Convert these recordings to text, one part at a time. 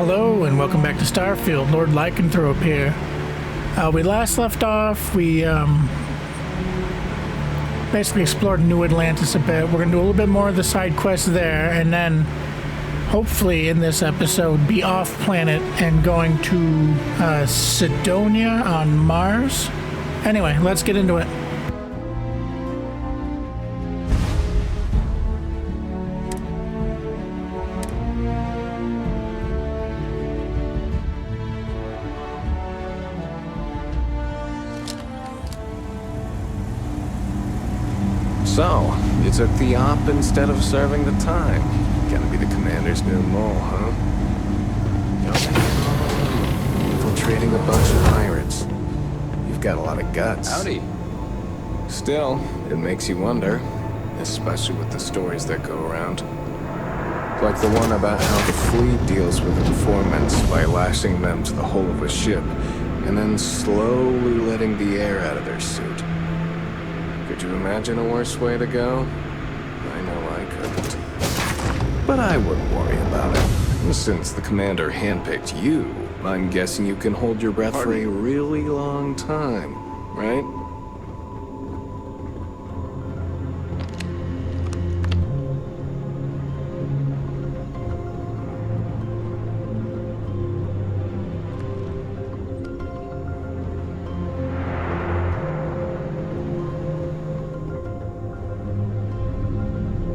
Hello and welcome back to Starfield. Lord Lycanthrope here. We last left off, we basically explored New Atlantis a bit. We're going to do a little bit more of the side quests there, and then hopefully in this episode be off planet and going to Cydonia on Mars. Anyway, let's get into it. So, you took the op instead of serving the time. Gonna be the commander's new mole, huh? Infiltrating a bunch of pirates. You've got a lot of guts. Howdy. Still, it makes you wonder, especially with the stories that go around. Like the one about how the fleet deals with informants by lashing them to the hull of a ship, and then slowly letting the air out of their suit. Could you imagine a worse way to go? I know I couldn't. But I wouldn't worry about it. Since the commander handpicked you, I'm guessing you can hold your breath for a really long time, right?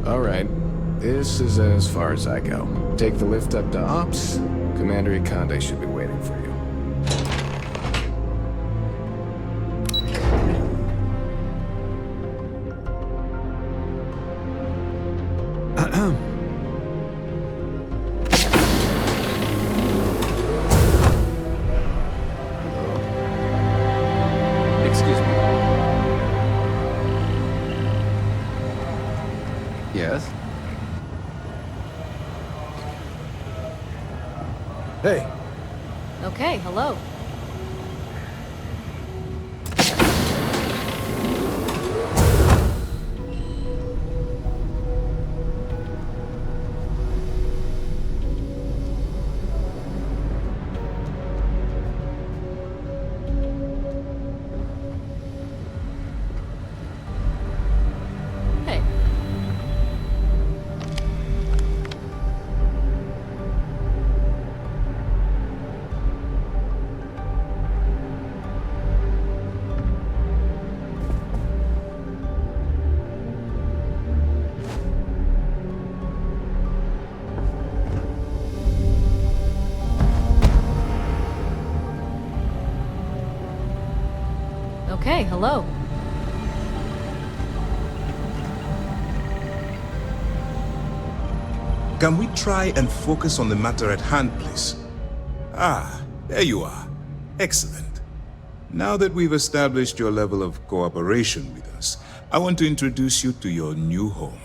Alright, this is as far as I go. Take the lift up to Ops. Commander Ikande should be waiting for you. Excuse me. Yes? Hey, Okay, hello. Hey. Okay, hello. Can we try and focus on the matter at hand, please? Ah, there you are. Excellent. Now that we've established your level of cooperation with us, I want to introduce you to your new home.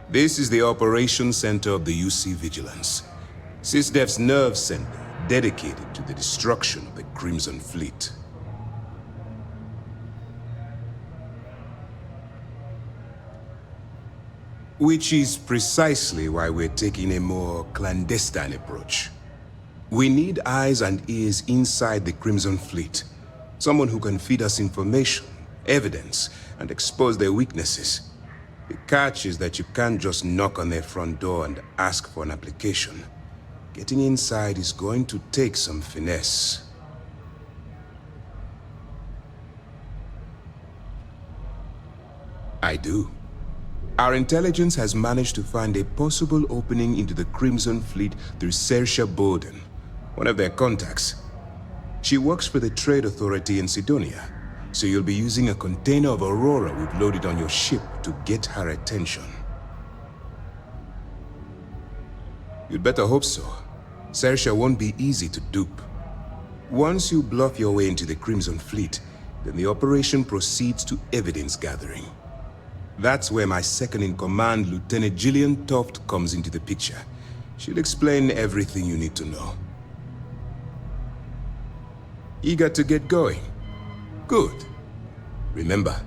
This is the Operations Center of the UC Vigilance, SysDef's nerve center dedicated to the destruction of the Crimson Fleet. Which is precisely why we're taking a more clandestine approach. We need eyes and ears inside the Crimson Fleet. Someone who can feed us information, evidence, and expose their weaknesses. The catch is that you can't just knock on their front door and ask for an application. Getting inside is going to take some finesse. I do. Our intelligence has managed to find a possible opening into the Crimson Fleet through Saoirse Bowden, one of their contacts. She works for the Trade Authority in Cydonia, so you'll be using a container of Aurora we've loaded on your ship to get her attention. You'd better hope so. Saoirse won't be easy to dupe. Once you bluff your way into the Crimson Fleet, then the operation proceeds to evidence gathering. That's where my second-in-command, Lieutenant Gillian Toft, comes into the picture. She'll explain everything you need to know. Eager to get going? Good. Remember,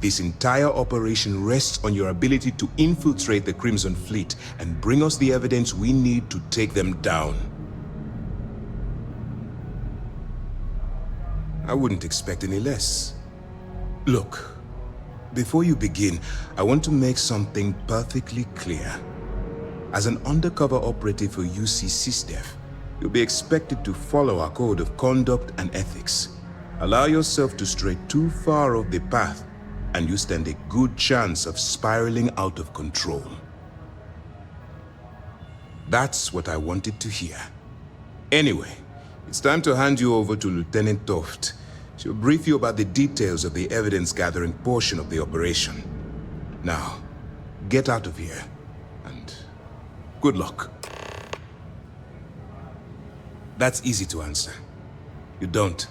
this entire operation rests on your ability to infiltrate the Crimson Fleet and bring us the evidence we need to take them down. I wouldn't expect any less. Look, before you begin, I want to make something perfectly clear. As an undercover operative for UC SysDef, you'll be expected to follow our code of conduct and ethics. Allow yourself to stray too far off the path, and you stand a good chance of spiraling out of control. That's what I wanted to hear. Anyway, it's time to hand you over to Lieutenant Toft. She'll brief you about the details of the evidence-gathering portion of the operation. Now, get out of here, and good luck. That's easy to answer. You don't.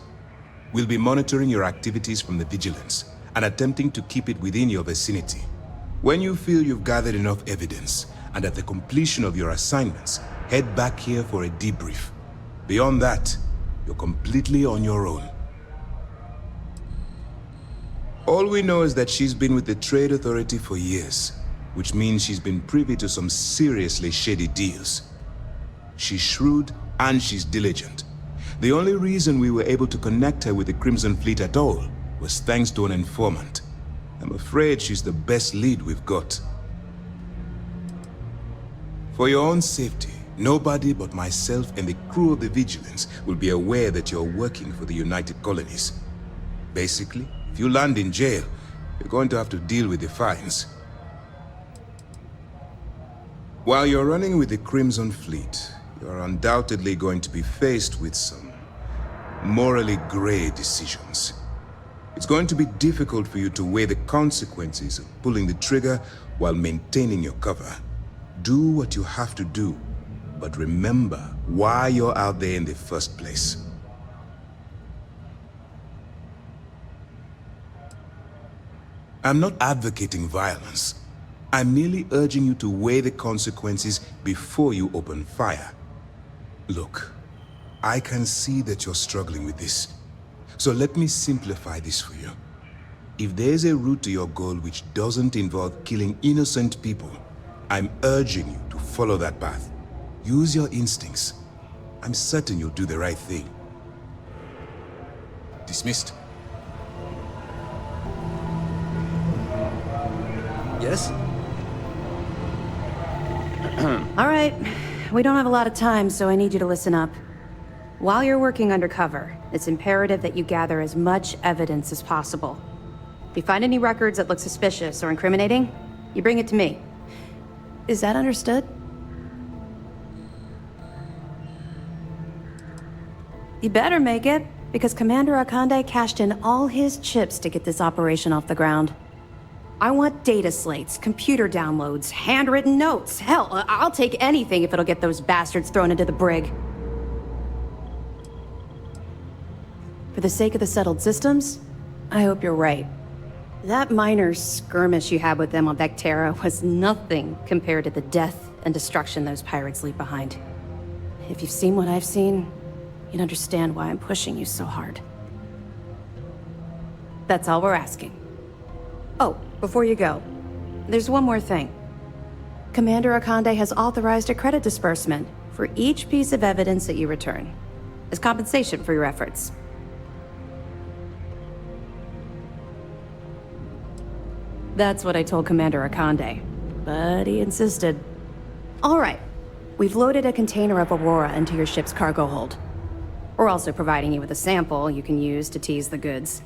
We'll be monitoring your activities from the Vigilance and attempting to keep it within your vicinity. When you feel you've gathered enough evidence, and at the completion of your assignments, head back here for a debrief. Beyond that, you're completely on your own. All we know is that she's been with the Trade Authority for years, which means she's been privy to some seriously shady deals. She's shrewd and she's diligent. The only reason we were able to connect her with the Crimson Fleet at all was thanks to an informant. I'm afraid she's the best lead we've got. For your own safety, nobody but myself and the crew of the Vigilance will be aware that you're working for the United Colonies. Basically, if you land in jail, you're going to have to deal with the fines. While you're running with the Crimson Fleet, you're undoubtedly going to be faced with some morally gray decisions. It's going to be difficult for you to weigh the consequences of pulling the trigger while maintaining your cover. Do what you have to do, but remember why you're out there in the first place. I'm not advocating violence. I'm merely urging you to weigh the consequences before you open fire. Look, I can see that you're struggling with this. So let me simplify this for you. If there's a route to your goal which doesn't involve killing innocent people, I'm urging you to follow that path. Use your instincts. I'm certain you'll do the right thing. Dismissed. Yes? All right. We don't have a lot of time, so I need you to listen up. While you're working undercover, it's imperative that you gather as much evidence as possible. If you find any records that look suspicious or incriminating, you bring it to me. Is that understood? You better make it, because Commander Akande cashed in all his chips to get this operation off the ground. I want data slates, computer downloads, handwritten notes. Hell, I'll take anything if it'll get those bastards thrown into the brig. For the sake of the settled systems, I hope you're right. That minor skirmish you had with them on Vectera was nothing compared to the death and destruction those pirates leave behind. If you've seen what I've seen, you'd understand why I'm pushing you so hard. That's all we're asking. Oh, before you go, there's one more thing. Commander Akande has authorized a credit disbursement for each piece of evidence that you return, as compensation for your efforts. That's what I told Commander Akande, but he insisted. All right, we've loaded a container of Aurora into your ship's cargo hold. We're also providing you with a sample you can use to tease the goods.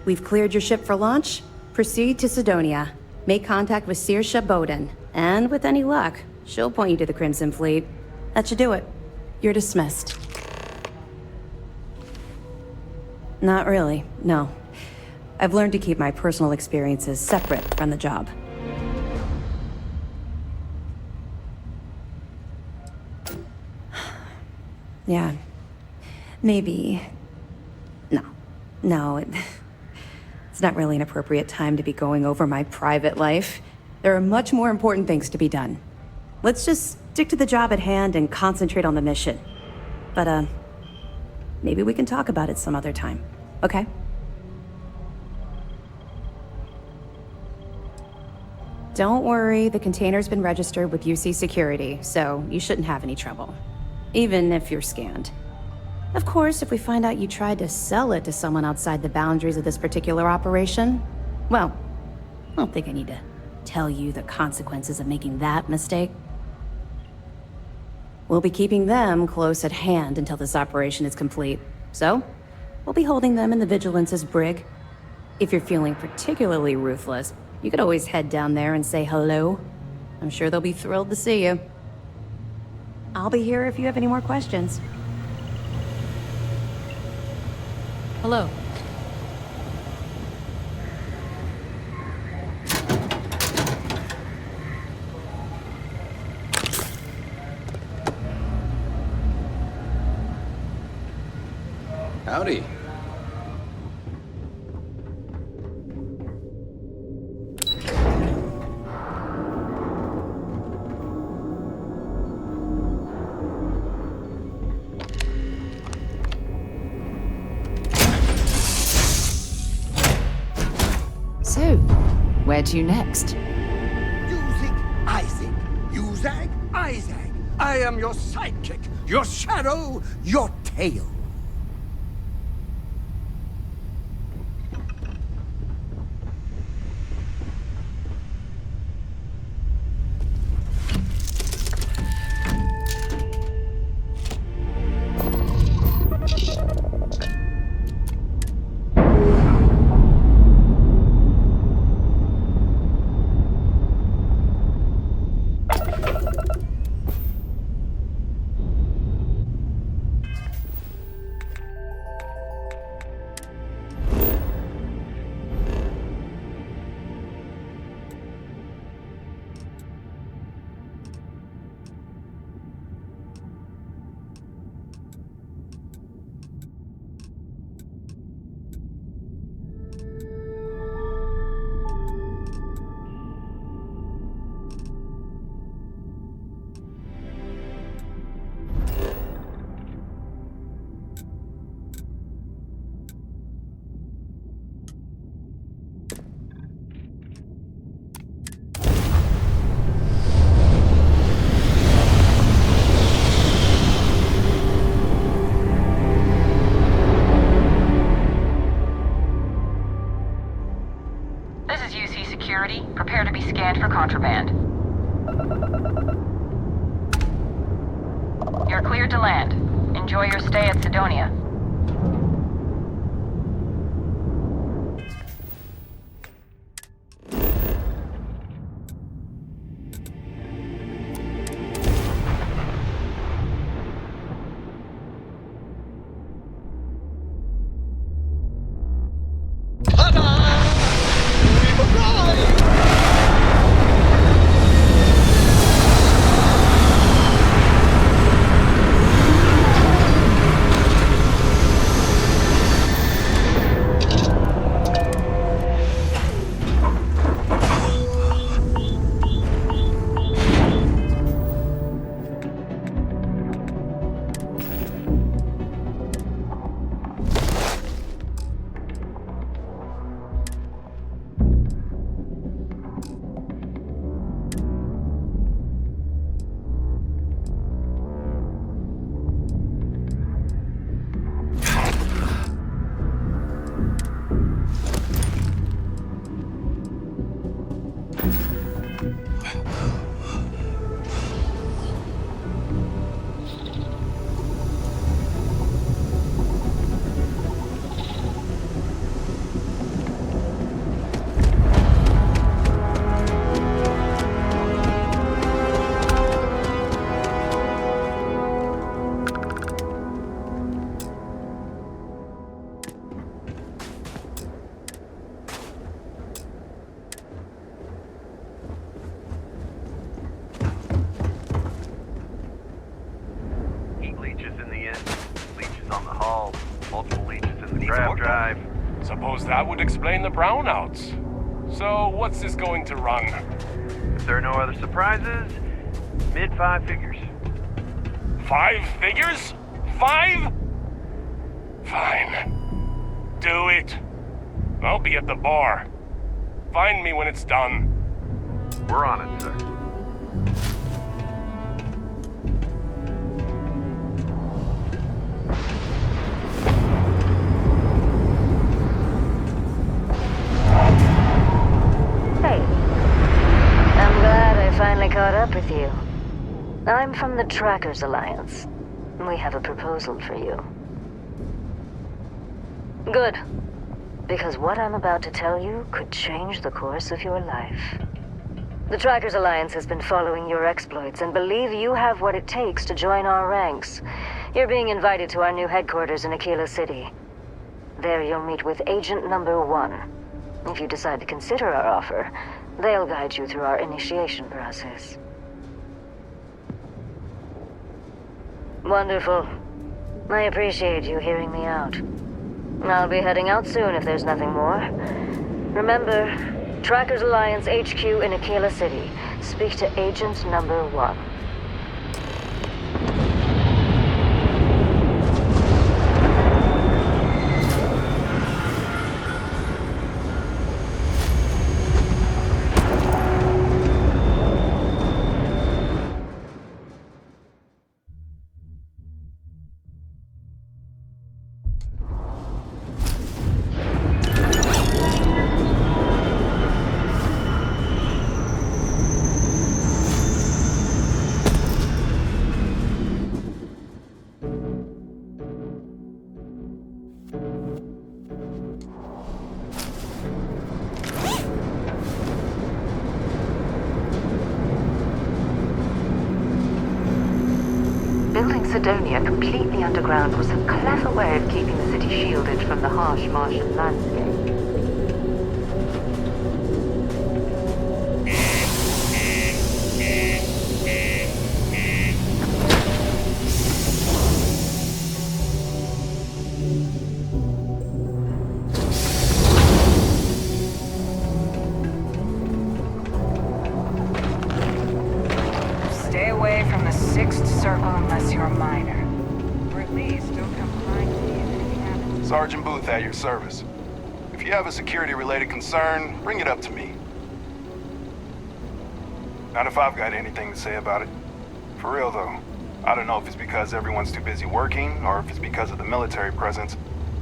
We've cleared your ship for launch. Proceed to Cydonia. Make contact with Saoirse Bowden, and with any luck, she'll point you to the Crimson Fleet. That should do it. You're dismissed. Not really, no. I've learned to keep my personal experiences separate from the job. Yeah. Maybe. No, it's not really an appropriate time to be going over my private life. There are much more important things to be done. Let's just stick to the job at hand and concentrate on the mission. But, maybe we can talk about it some other time, okay? Don't worry, the container's been registered with UC Security, so you shouldn't have any trouble. Even if you're scanned. Of course, if we find out you tried to sell it to someone outside the boundaries of this particular operation, well, I don't think I need to tell you the consequences of making that mistake. We'll be keeping them close at hand until this operation is complete. So, we'll be holding them in the Vigilance's brig. If you're feeling particularly ruthless, you could always head down there and say hello. I'm sure they'll be thrilled to see you. I'll be here if you have any more questions. Hello. Howdy. So, where to next? Using Isaac. Usag Isaac. I am your sidekick, your shadow, your tail. This is UC Security. Prepare to be scanned for contraband. You're cleared to land. Enjoy your stay at Cydonia. Suppose that would explain the brownouts. So, what's this going to run? If there are no other surprises, mid-5 figures. 5 figures? 5? Fine. Do it. I'll be at the bar. Find me when it's done. We're on it, sir. I'm from the Trackers Alliance. We have a proposal for you. Good. Because what I'm about to tell you could change the course of your life. The Trackers Alliance has been following your exploits and believe you have what it takes to join our ranks. You're being invited to our new headquarters in Aquila City. There you'll meet with Agent Number 1. If you decide to consider our offer, they'll guide you through our initiation process. Wonderful. I appreciate you hearing me out. I'll be heading out soon if there's nothing more. Remember, Trackers Alliance HQ in Aquila City. Speak to Agent Number 1. Building Cydonia completely underground was a clever way of keeping the city shielded from the harsh Martian landscape. Stay away from the Sixth Circle unless you're a minor. Or at least don't come behind me if anything happens. Sergeant Booth at your service. If you have a security-related concern, bring it up to me. Not if I've got anything to say about it. For real, though. I don't know if it's because everyone's too busy working, or if it's because of the military presence,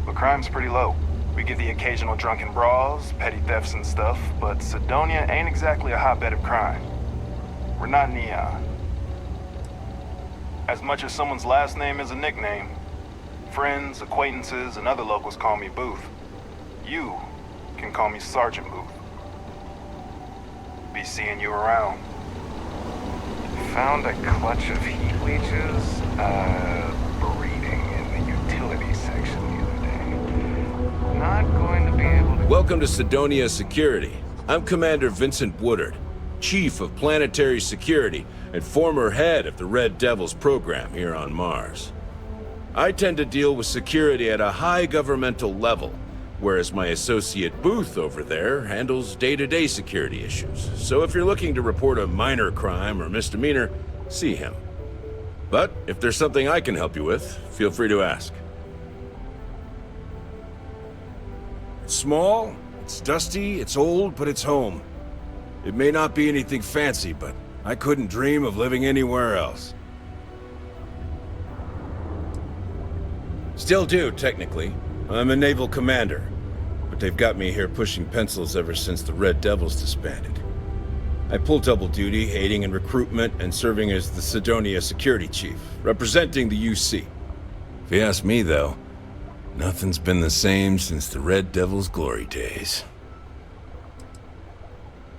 but crime's pretty low. We get the occasional drunken brawls, petty thefts and stuff, but Cydonia ain't exactly a hotbed of crime. We're not Neon. As much as someone's last name is a nickname, friends, acquaintances, and other locals call me Booth. You can call me Sergeant Booth. Be seeing you around. Found a clutch of heat leeches, breeding in the utility section the other day. Not going to be able to... Welcome to Cydonia Security. I'm Commander Vincent Woodard, Chief of Planetary Security and former head of the Red Devils program here on Mars. I tend to deal with security at a high governmental level, whereas my associate Booth over there handles day-to-day security issues. So if you're looking to report a minor crime or misdemeanor, see him. But if there's something I can help you with, feel free to ask. It's small, it's dusty, it's old, but it's home. It may not be anything fancy, but I couldn't dream of living anywhere else. Still do, technically. I'm a naval commander, but they've got me here pushing pencils ever since the Red Devils disbanded. I pull double duty, aiding in recruitment and serving as the Cydonia security chief, representing the UC. If you ask me, though, nothing's been the same since the Red Devils' glory days.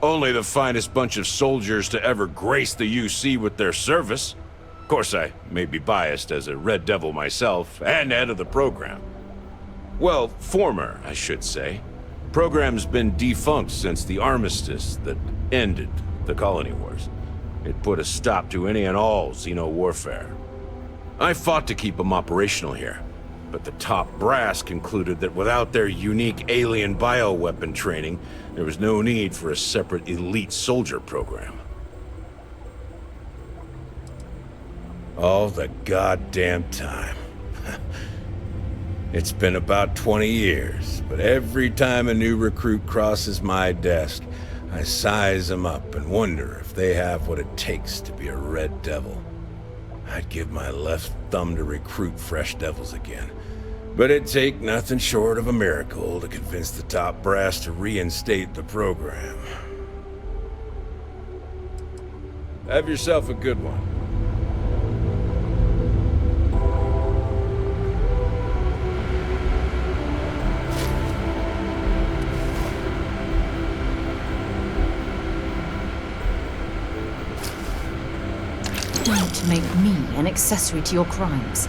Only the finest bunch of soldiers to ever grace the UC with their service. Of course, I may be biased as a Red Devil myself, and head of the program. Well, former, I should say. Program's been defunct since the armistice that ended the colony wars. It put a stop to any and all Xeno warfare. I fought to keep them operational here, but the top brass concluded that without their unique alien bioweapon training, there was no need for a separate elite soldier program. All the goddamn time. It's been about 20 years, but every time a new recruit crosses my desk, I size them up and wonder if they have what it takes to be a Red Devil. I'd give my left thumb to recruit fresh devils again, but it'd take nothing short of a miracle to convince the top brass to reinstate the program. Have yourself a good one. Don't make me an accessory to your crimes.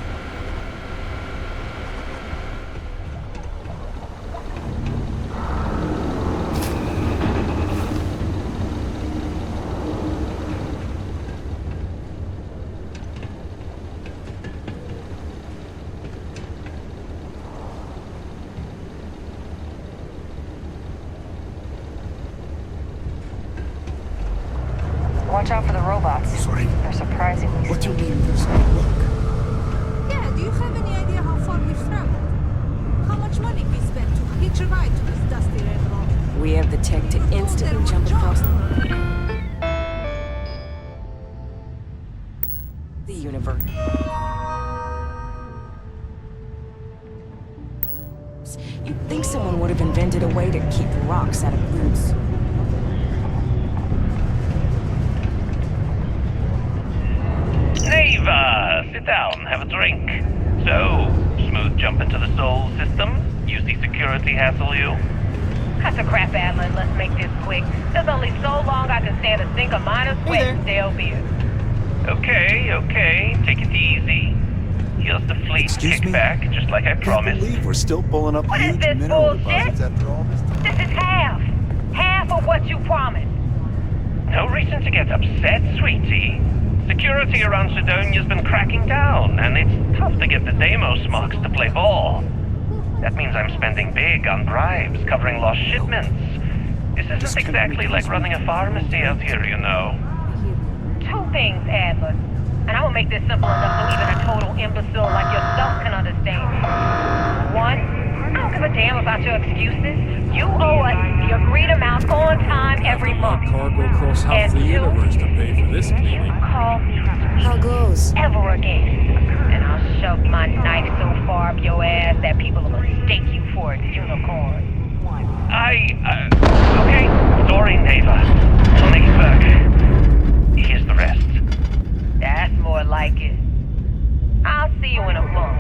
Watch out for the robots. Sorry. They're surprisingly What do you sneaky. mean there's no work? Yeah, do you have any idea how far we've traveled? How much money we spent to hitch a ride to this dusty red road? We have the tech to instantly jump across the universe. You'd think someone would have invented a way to keep rocks out of boots. Neva, sit down, have a drink. So, smooth jump into the Soul system? UC security hassle you? Cut the crap, Adlin. Let's make this quick. There's only so long I can stand a sink of minor sweat and stale beer. Okay, take it easy. Here's the fleet kickback, just like I promised. Can't believe we're still pulling up What is huge this mineral bullshit? deposits after all this time. This is half. Half of what you promised. No reason to get upset, sweetie. Security around Cydonia's been cracking down, and it's tough to get the Deimos marks to play ball. That means I'm spending big on bribes, covering lost shipments. This isn't exactly like running a pharmacy out here, you know. Two things, Adler. And I will make this simple enough so even a total imbecile like yourself can understand. One, I don't give a damn about your excuses. You owe us the agreed amount on time every month. Cargo across half the universe to pay for this cleaning. Call me How goes? ever again. And I'll shove my knife so far up your ass that people will mistake you for a unicorn. Okay. Sorry, Neva. I'll make it back. Here's the rest. That's more like it. I'll see you in a month.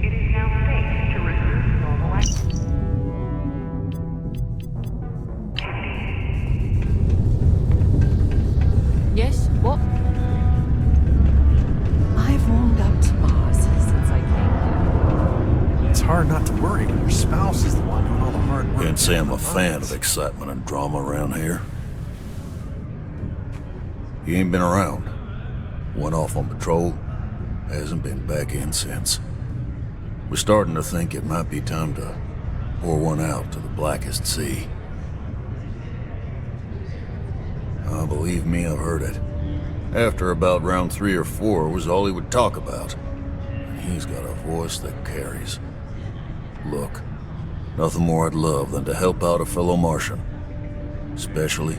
It is now safe to resume normal activity. Yes? What? I've warmed up to Mars since I came here. It's hard not to worry when your spouse is the one doing all the hard work. Can't say I'm a fan of excitement and drama around here. He ain't been around. Went off on patrol. Hasn't been back in since. We're starting to think it might be time to pour one out to the blackest sea. Believe me, I've heard it. After about round 3 or 4 was all he would talk about. And he's got a voice that carries. Look, nothing more I'd love than to help out a fellow Martian. Especially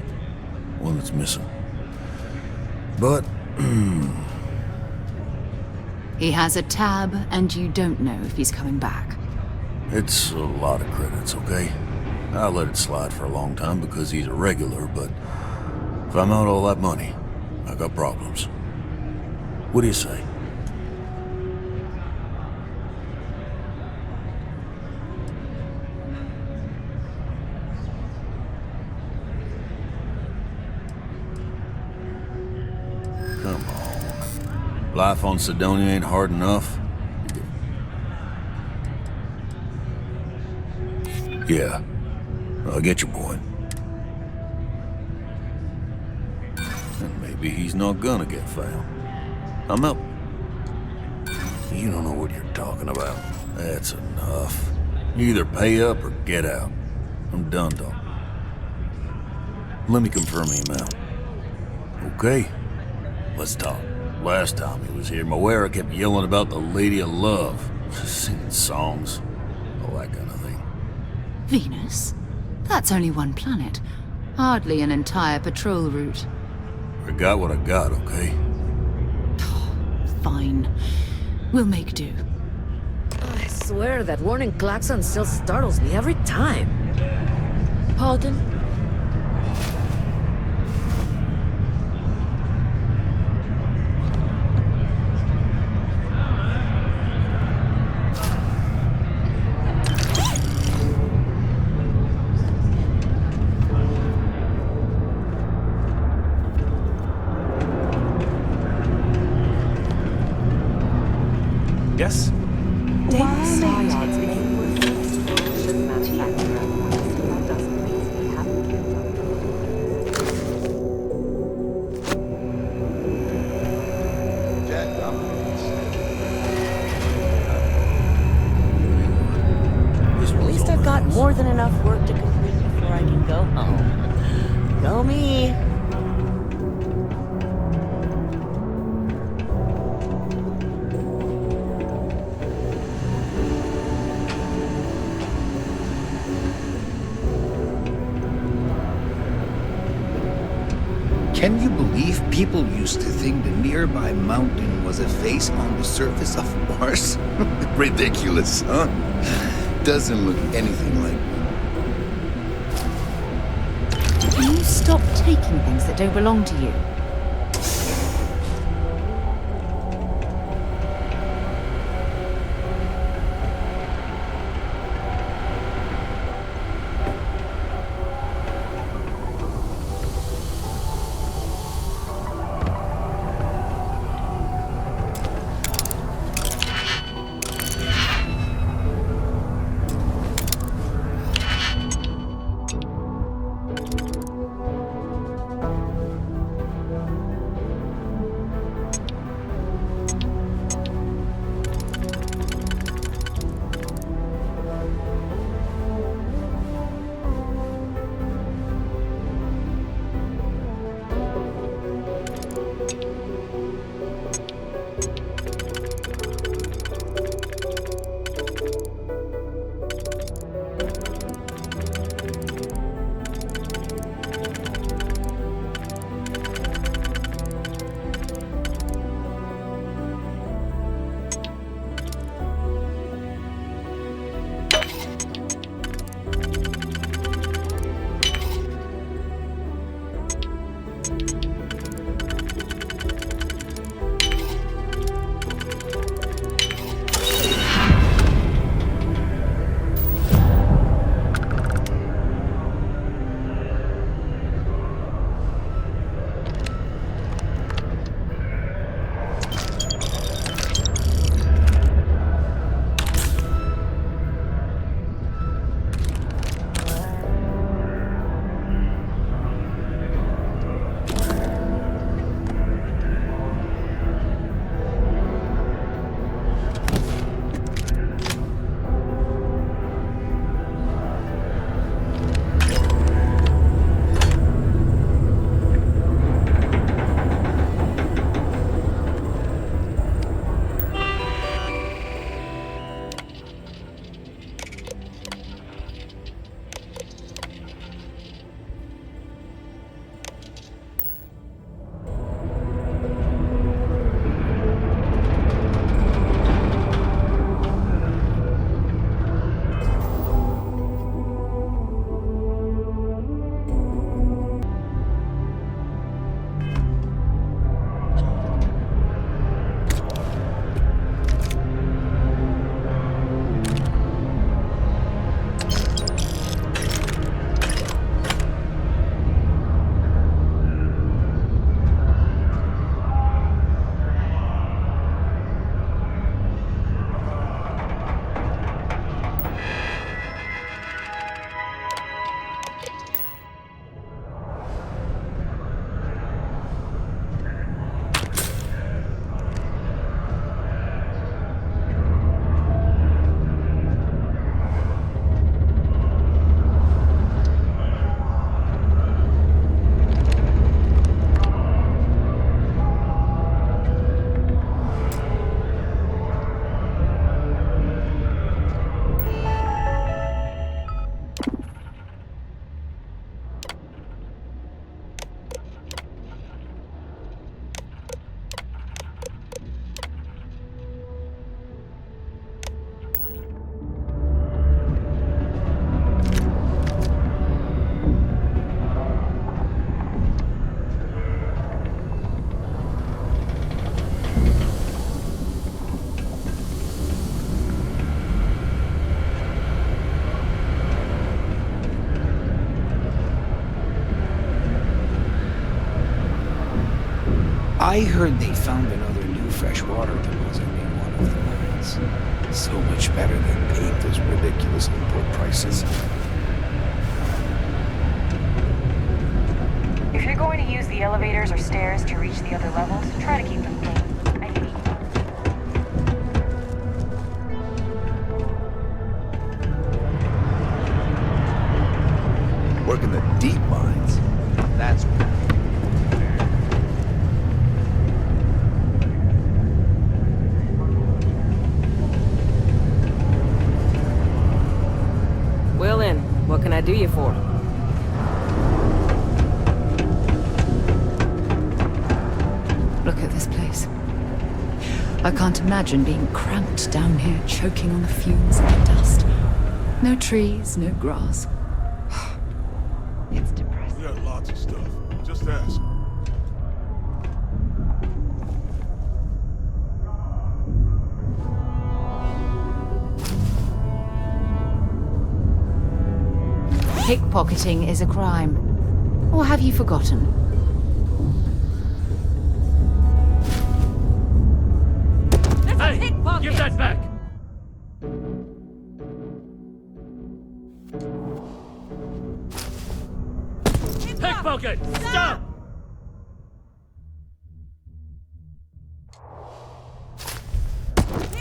one that's missing. But, He has a tab, and you don't know if he's coming back. it's a lot of credits, okay? I let it slide for a long time because he's a regular, but if I'm out all that money, I got problems. What do you say? Come on. Life on Cydonia ain't hard enough. Yeah, I get your point. And maybe he's not gonna get found. I'm out. You don't know what you're talking about. That's enough. You either pay up or get out. I'm done talking. Let me confirm the amount. Okay, let's talk. Last time he was here, Moira kept yelling about the Lady of Love, singing songs, all that kind of thing. Venus? That's only one planet. Hardly an entire patrol route. I got what I got, okay? Fine. We'll make do. I swear that warning klaxon still startles me every time. Pardon? Yes? Daily Psyods may be the first chip manufacturer. That doesn't mean we haven't kept up. At least I've got more than enough work to complete before I can go home. Go me! Can you believe people used to think the nearby mountain was a face on the surface of Mars? Ridiculous, huh? Doesn't look anything like one. Can you stop taking things that don't belong to you? I heard they found another new freshwater deposit in one of the mines. It's so much better than paying those ridiculous import prices. If you're going to use the elevators or stairs to reach the other levels, try to keep them clean. Working the deep mines. That's Will in. What can I do you for? Look at this place. I can't imagine being cramped down here, choking on the fumes and the dust. No trees, no grass. It's depressing. We got lots of stuff. Just ask. Pickpocketing is a crime. Or have you forgotten? Hey! Give that back! Pickpocket! Stop!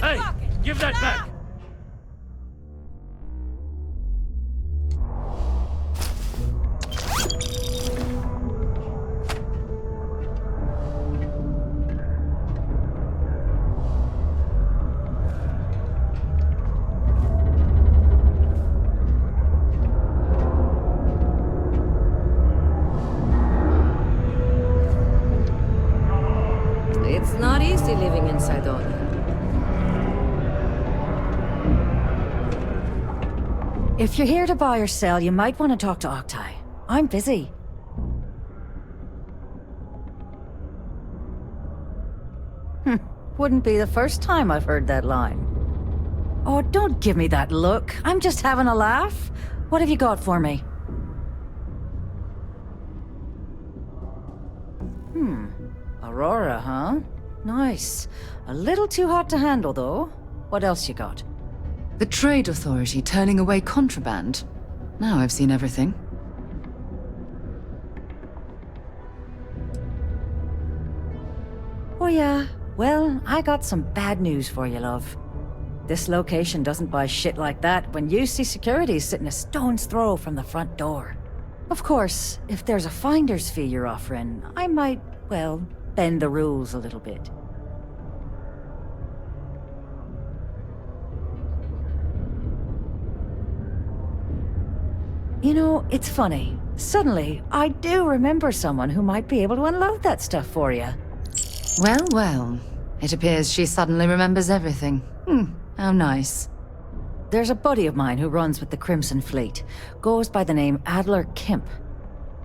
Hey! Give that back! It's not easy living in Cydonia. If you're here to buy or sell, you might want to talk to Octai. I'm busy. Wouldn't be the first time I've heard that line. Oh, don't give me that look. I'm just having a laugh. What have you got for me? Aurora, huh? Nice. A little too hot to handle, though. What else you got? The Trade Authority turning away contraband. Now I've seen everything. Oh yeah. Well, I got some bad news for you, love. This location doesn't buy shit like that when UC Security's sitting a stone's throw from the front door. Of course, if there's a finder's fee you're offering, I might, well, bend the rules a little bit. You know, it's funny. Suddenly, I do remember someone who might be able to unload that stuff for you. Well, well. It appears she suddenly remembers everything. How nice. There's a buddy of mine who runs with the Crimson Fleet. Goes by the name Adler Kemp.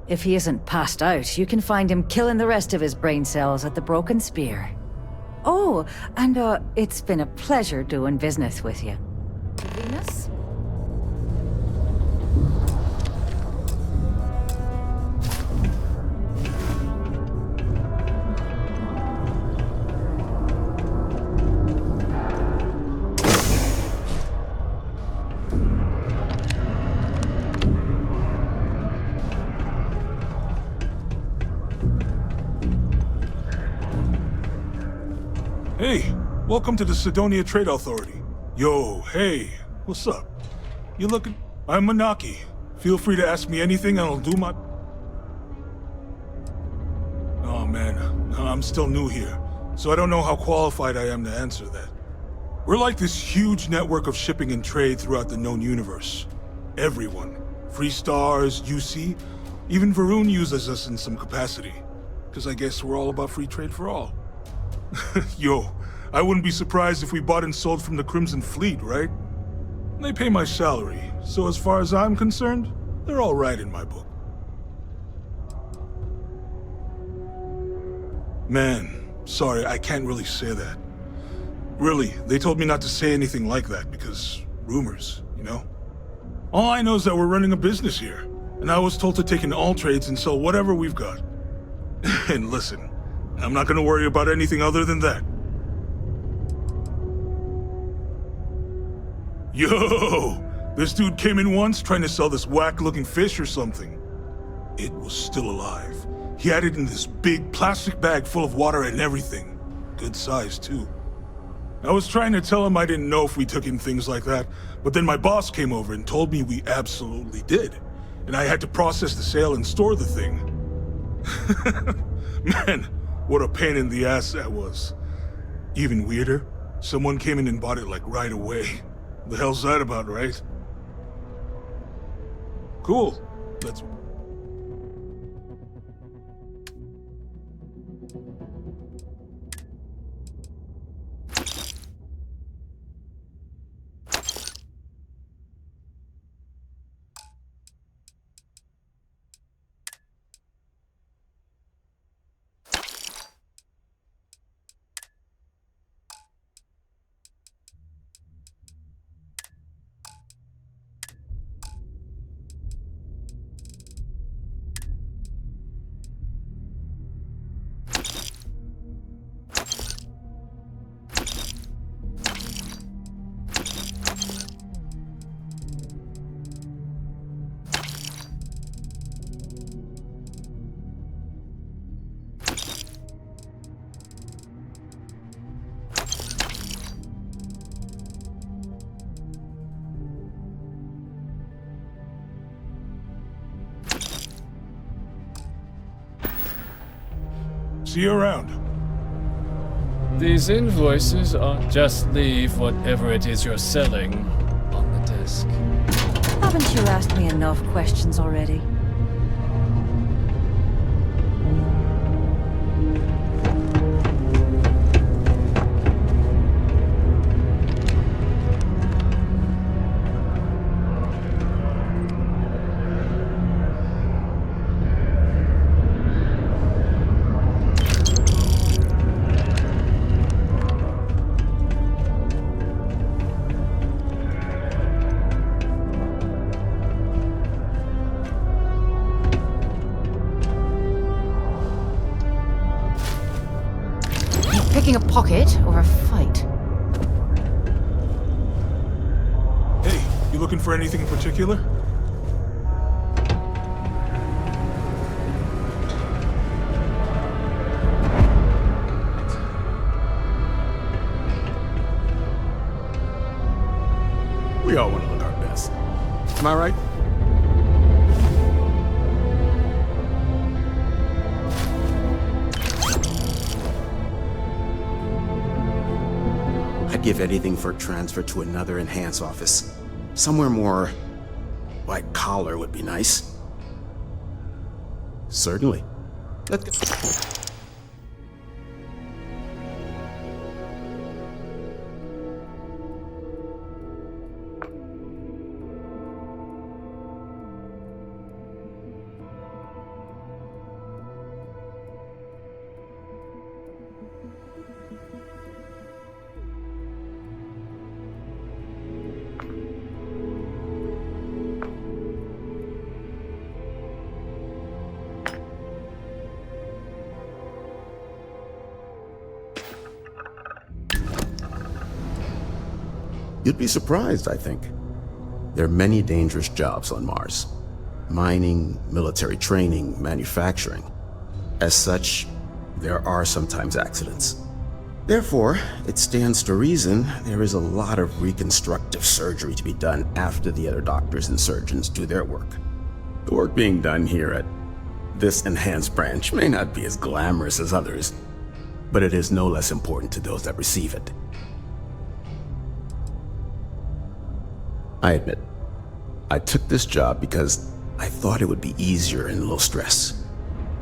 If he isn't passed out, you can find him killing the rest of his brain cells at the Broken Spear. Oh, and it's been a pleasure doing business with you. Venus? Hey, welcome to the Cydonia Trade Authority. Yo, hey, what's up? You looking... I'm Manaki. Feel free to ask me anything and I'll do my... Oh man, I'm still new here, so I don't know how qualified I am to answer that. We're like this huge network of shipping and trade throughout the known universe. Everyone. Free Stars, UC, even Varun uses us in some capacity. Because I guess we're all about free trade for all. Yo, I wouldn't be surprised if we bought and sold from the Crimson Fleet, right? They pay my salary, so as far as I'm concerned, they're all right in my book. Man, sorry, I can't really say that. Really, they told me not to say anything like that because rumors, you know? All I know is that we're running a business here, and I was told to take in all trades and sell whatever we've got. And listen, I'm not gonna worry about anything other than that. Yo! This dude came in once trying to sell this whack-looking fish or something. It was still alive. He had it in this big plastic bag full of water and everything. Good size, too. I was trying to tell him I didn't know if we took in things like that, but then my boss came over and told me we absolutely did. And I had to process the sale and store the thing. Man, what a pain in the ass that was. Even weirder, someone came in and bought it like right away. The hell's that about, right? Cool. Let's... See you around. These invoices are just leave whatever it is you're selling on the desk. Haven't you asked me enough questions already? Picking a pocket or a fight? Hey, you looking for anything in particular? We all want to look our best. Am I right? I'd give anything for a transfer to another enhanced office. Somewhere more white collar would be nice. Certainly. Let's go. You'd be surprised, I think. There are many dangerous jobs on Mars. Mining, military training, manufacturing. As such, there are sometimes accidents. Therefore, it stands to reason there is a lot of reconstructive surgery to be done after the other doctors and surgeons do their work. The work being done here at this enhanced branch may not be as glamorous as others, but it is no less important to those that receive it. I admit, I took this job because I thought it would be easier and low stress.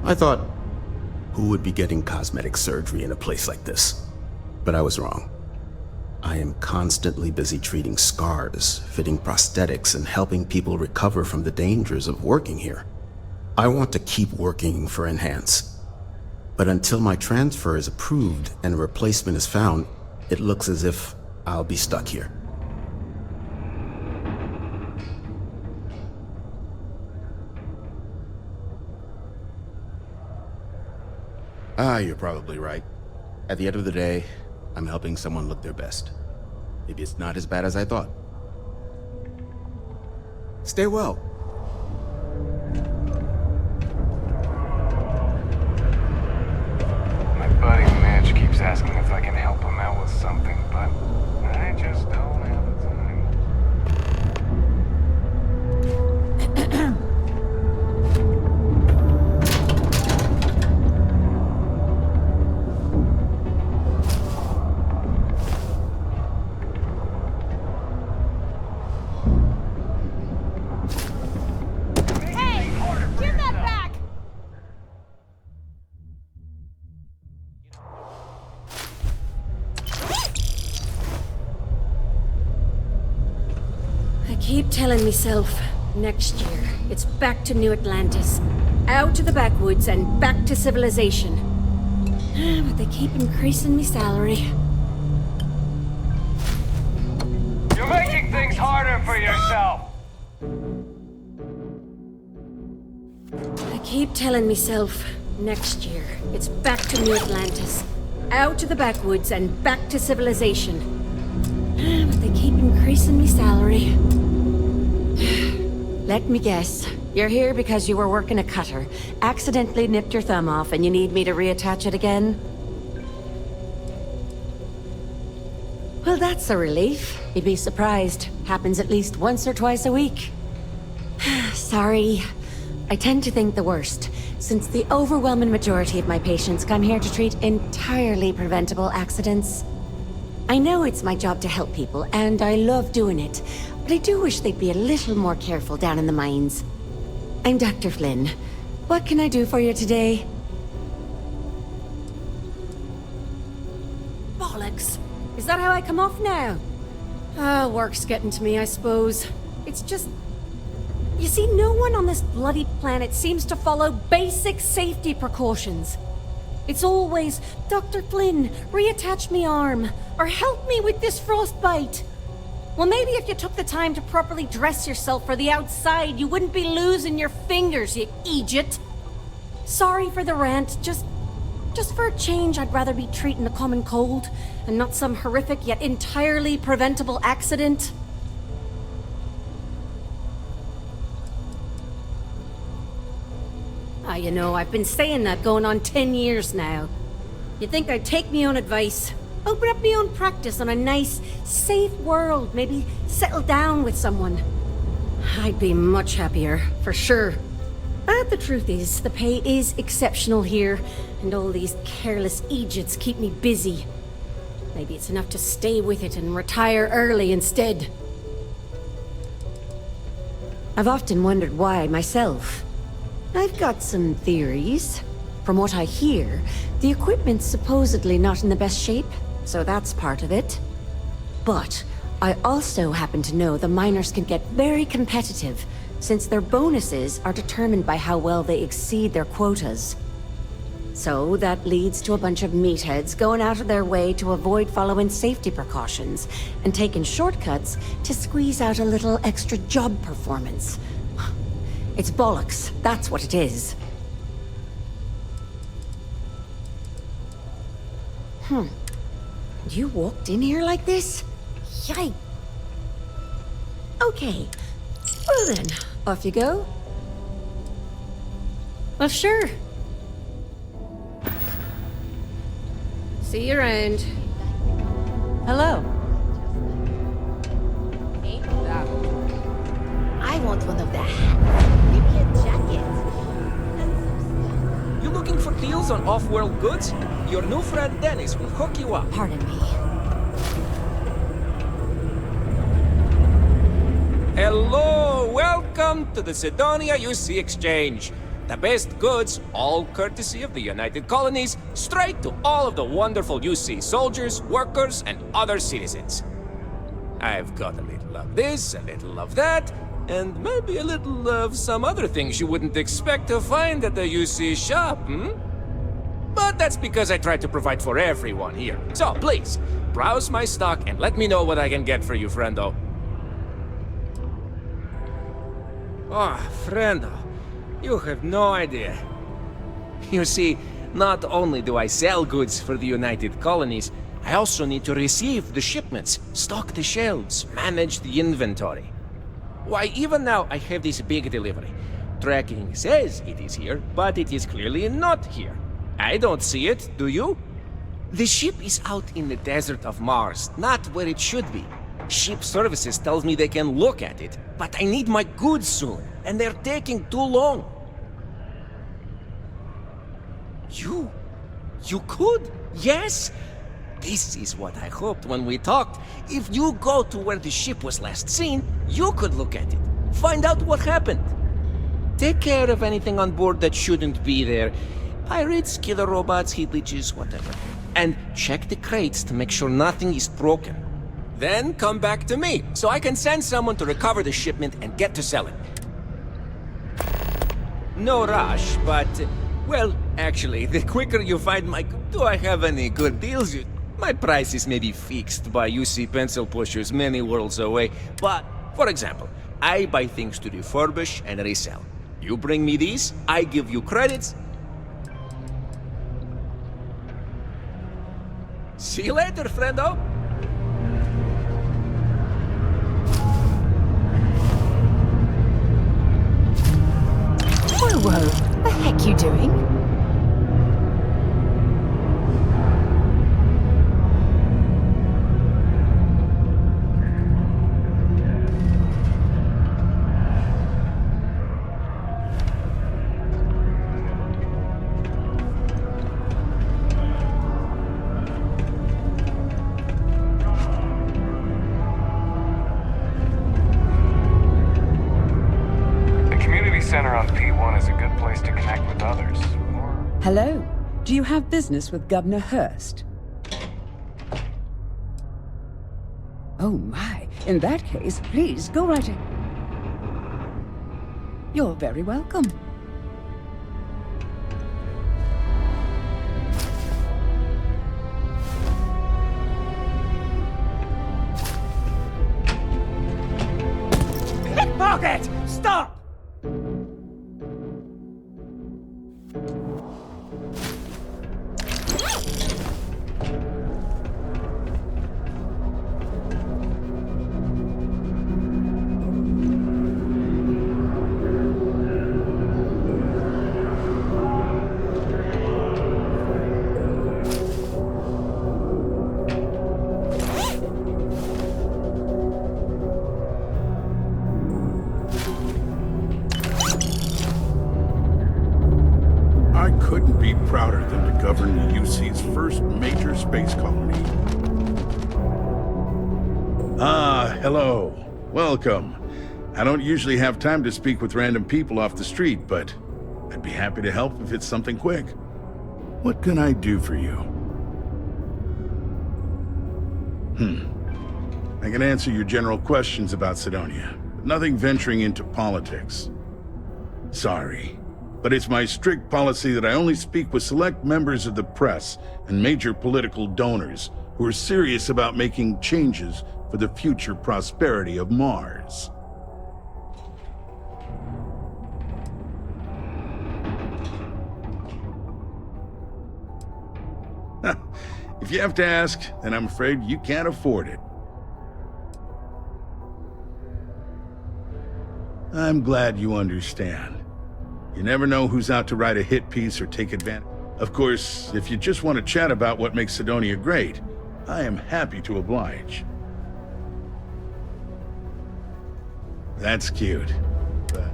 I thought, who would be getting cosmetic surgery in a place like this? But I was wrong. I am constantly busy treating scars, fitting prosthetics, and helping people recover from the dangers of working here. I want to keep working for Enhance. But until my transfer is approved and a replacement is found, it looks as if I'll be stuck here. You're probably right. At the end of the day, I'm helping someone look their best. Maybe it's not as bad as I thought. Stay well. My buddy Mitch keeps asking if I can help him out with something, but I just don't have the time. Give that back! I keep telling myself, next year, it's back to New Atlantis. Out to the backwoods and back to civilization. But they keep increasing me salary. You're making things harder for yourself! I keep telling myself, next year, it's back to New Atlantis. Out to the backwoods and back to civilization. But they keep increasing me salary. Let me guess. You're here because you were working a cutter, accidentally nipped your thumb off, and you need me to reattach it again? Well, that's a relief. You'd be surprised. Happens at least once or twice a week. Sorry. I tend to think the worst, since the overwhelming majority of my patients come here to treat entirely preventable accidents. I know it's my job to help people, and I love doing it, but I do wish they'd be a little more careful down in the mines. I'm Dr. Flynn. What can I do for you today? Bollocks! Is that how I come off now? Work's getting to me, I suppose. It's just... You see, no one on this bloody planet seems to follow basic safety precautions. It's always, Dr. Flynn, reattach me arm, or help me with this frostbite. Well, maybe if you took the time to properly dress yourself for the outside, you wouldn't be losing your fingers, you idiot. Sorry for the rant, just for a change, I'd rather be treating a common cold, and not some horrific yet entirely preventable accident. You know, I've been saying that going on 10 years now. You'd think I'd take me own advice, open up my own practice on a nice, safe world, maybe settle down with someone. I'd be much happier, for sure. But the truth is, the pay is exceptional here, and all these careless idiots keep me busy. Maybe it's enough to stay with it and retire early instead. I've often wondered why myself. I've got some theories. From what I hear, the equipment's supposedly not in the best shape, so that's part of it. But I also happen to know the miners can get very competitive, since their bonuses are determined by how well they exceed their quotas. So that leads to a bunch of meatheads going out of their way to avoid following safety precautions, and taking shortcuts to squeeze out a little extra job performance. It's bollocks, that's what it is. You walked in here like this? Yikes. Okay. Well then, off you go. Well, sure. See you around. Hello. I want one of the hats. Give me a jacket. You looking for deals on off-world goods? Your new friend Dennis will hook you up. Pardon me. Hello! Welcome to the Cydonia UC Exchange. The best goods, all courtesy of the United Colonies, straight to all of the wonderful UC soldiers, workers, and other citizens. I've got a little of this, a little of that, and maybe a little of some other things you wouldn't expect to find at the UC shop, But that's because I try to provide for everyone here. So please, browse my stock and let me know what I can get for you, friendo. Oh, friendo, you have no idea. You see, not only do I sell goods for the United Colonies, I also need to receive the shipments, stock the shelves, manage the inventory. Why, even now I have this big delivery. Tracking says it is here, but it is clearly not here. I don't see it, do you? The ship is out in the desert of Mars, not where it should be. Ship services tells me they can look at it, but I need my goods soon, and they're taking too long. You could? Yes? This is what I hoped when we talked. If you go to where the ship was last seen, you could look at it. Find out what happened. Take care of anything on board that shouldn't be there. Pirates, killer robots, heat leeches, whatever. And check the crates to make sure nothing is broken. Then come back to me, so I can send someone to recover the shipment and get to selling. No rush, but... well, actually, the quicker you find my... do I have any good deals? My prices may be fixed by UC pencil pushers many worlds away, but, for example, I buy things to refurbish and resell. You bring me these, I give you credits. See you later, friendo! Whoa, whoa. The heck you doing? Center on P1 is a good place to connect with others. Hello. Do you have business with Governor Hurst? Oh my. In that case, please go right in. You're very welcome. Pickpocket! Stop! Couldn't be prouder than to govern the UC's first major space colony. Ah, hello. Welcome. I don't usually have time to speak with random people off the street, but I'd be happy to help if it's something quick. What can I do for you? I can answer your general questions about Cydonia, but nothing venturing into politics. Sorry. But it's my strict policy that I only speak with select members of the press and major political donors who are serious about making changes for the future prosperity of Mars. If you have to ask, then I'm afraid you can't afford it. I'm glad you understand. You never know who's out to write a hit piece or take advantage. Of course, if you just want to chat about what makes Cydonia great, I am happy to oblige. That's cute, but...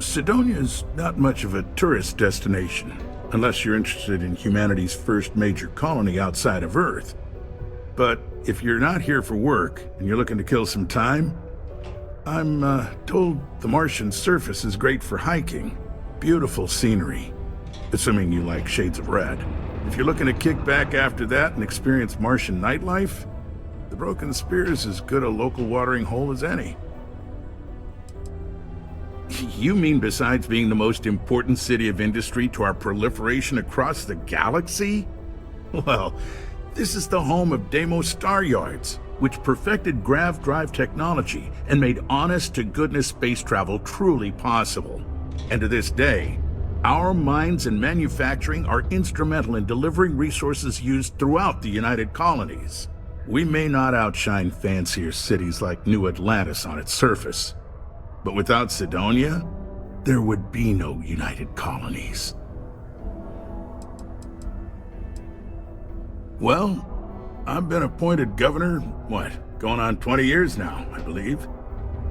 Cydonia's not much of a tourist destination, unless you're interested in humanity's first major colony outside of Earth. But if you're not here for work, and you're looking to kill some time, I'm told the Martian surface is great for hiking. Beautiful scenery, assuming you like shades of red. If you're looking to kick back after that and experience Martian nightlife, the Broken Spear is as good a local watering hole as any. You mean besides being the most important city of industry to our proliferation across the galaxy? Well, this is the home of Deimos Star Yards, which perfected grav drive technology and made honest-to-goodness space travel truly possible. And to this day, our mines and manufacturing are instrumental in delivering resources used throughout the United Colonies. We may not outshine fancier cities like New Atlantis on its surface, but without Cydonia, there would be no United Colonies. Well, I've been appointed governor, going on 20 years now, I believe.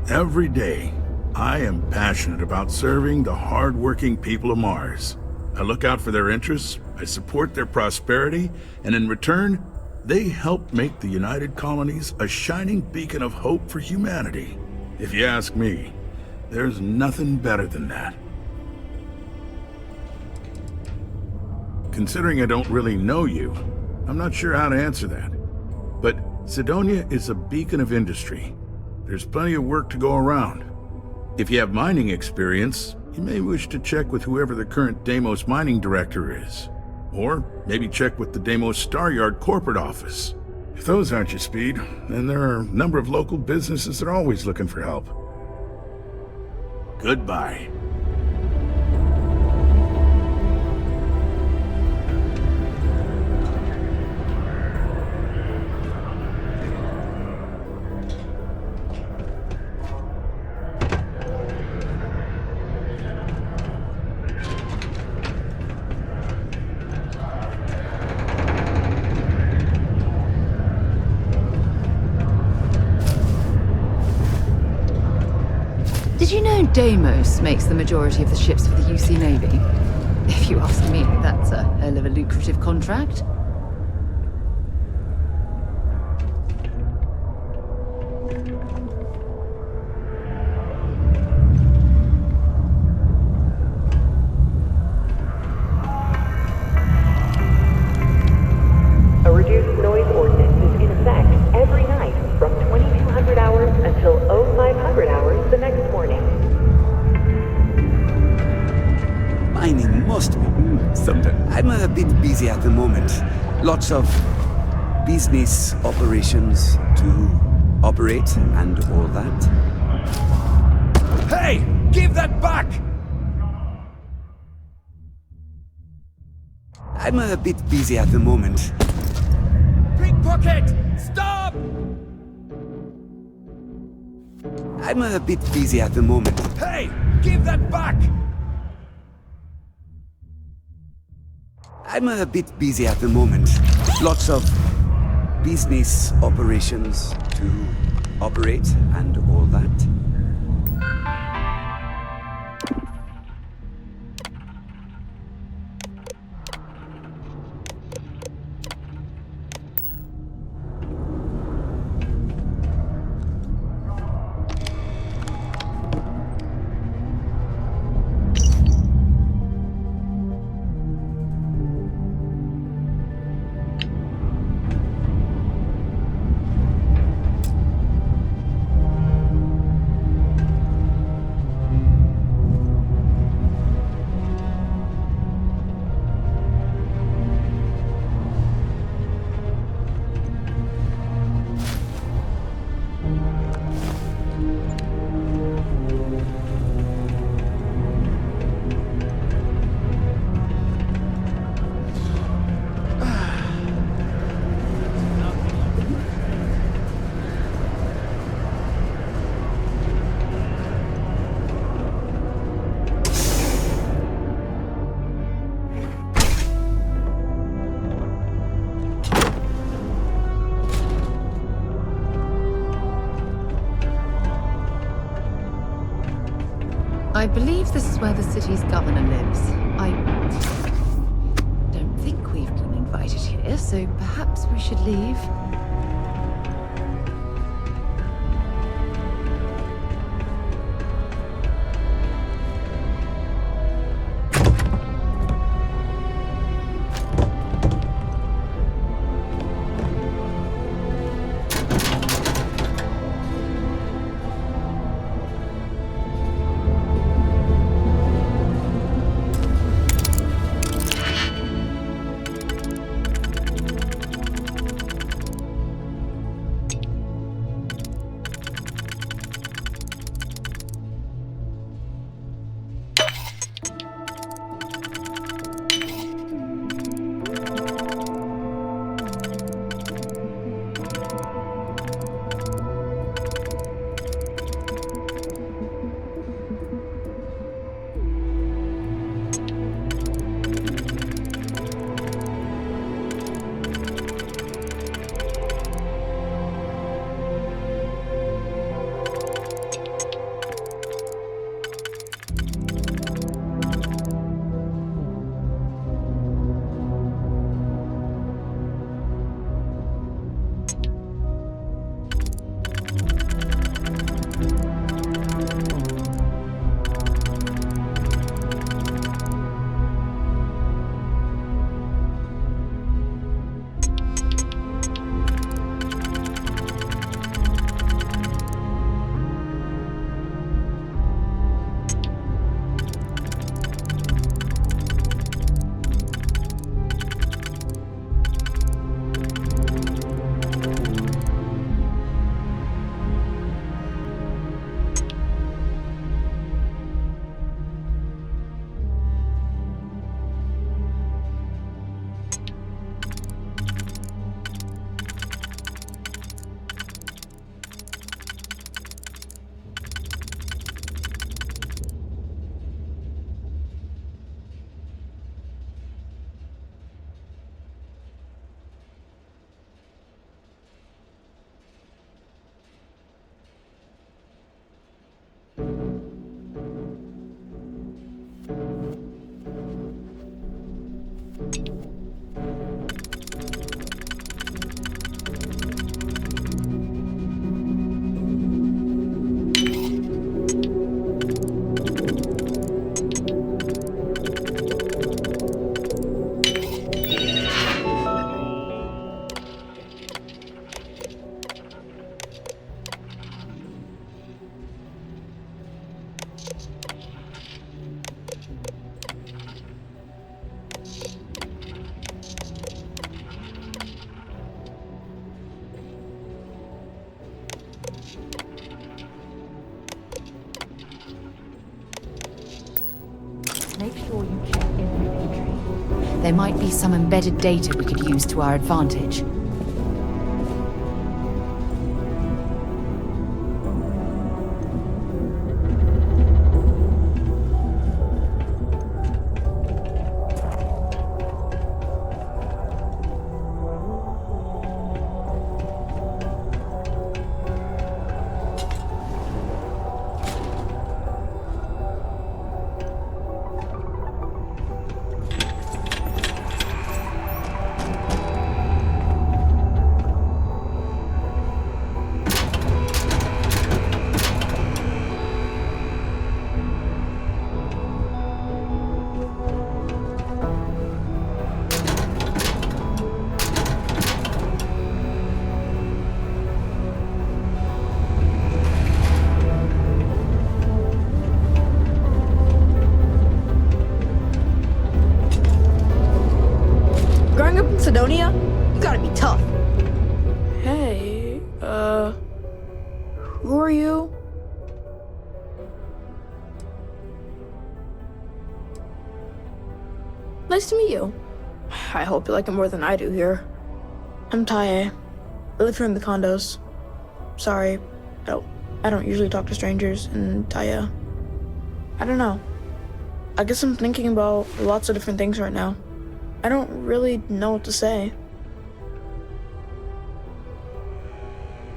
Every day, I am passionate about serving the hard-working people of Mars. I look out for their interests, I support their prosperity, and in return, they help make the United Colonies a shining beacon of hope for humanity. If you ask me, there's nothing better than that. Considering I don't really know you, I'm not sure how to answer that. But Cydonia is a beacon of industry. There's plenty of work to go around. If you have mining experience, you may wish to check with whoever the current Deimos mining director is. Or maybe check with the Deimos Star Yard corporate office. If those aren't your speed, then there are a number of local businesses that are always looking for help. Goodbye. Did you know Deimos makes the majority of the ships for the UC Navy? If you ask me, that's a hell of a lucrative contract. A reduced noise ordinance is in effect every night from 2200 hours until 0500 hours the next morning. Mining must be something. I'm a bit busy at the moment. Lots of business operations to operate and all that. Hey! Give that back! I'm a bit busy at the moment. Pickpocket! Stop! I'm a bit busy at the moment. Hey! Give that back! I'm a bit busy at the moment. Lots of business operations to operate and all that. I believe this is where the city's governor lives. I don't think we've been invited here, so perhaps we should leave. there might be some embedded data we could use to our advantage. Growing up in Cydonia, you gotta be tough. Hey, who are you? Nice to meet you. I hope you like it more than I do here. I'm Taye. I live here in the condos. Sorry, I don't usually talk to strangers, and Taye. I don't know. I guess I'm thinking about lots of different things right now. I don't really know what to say.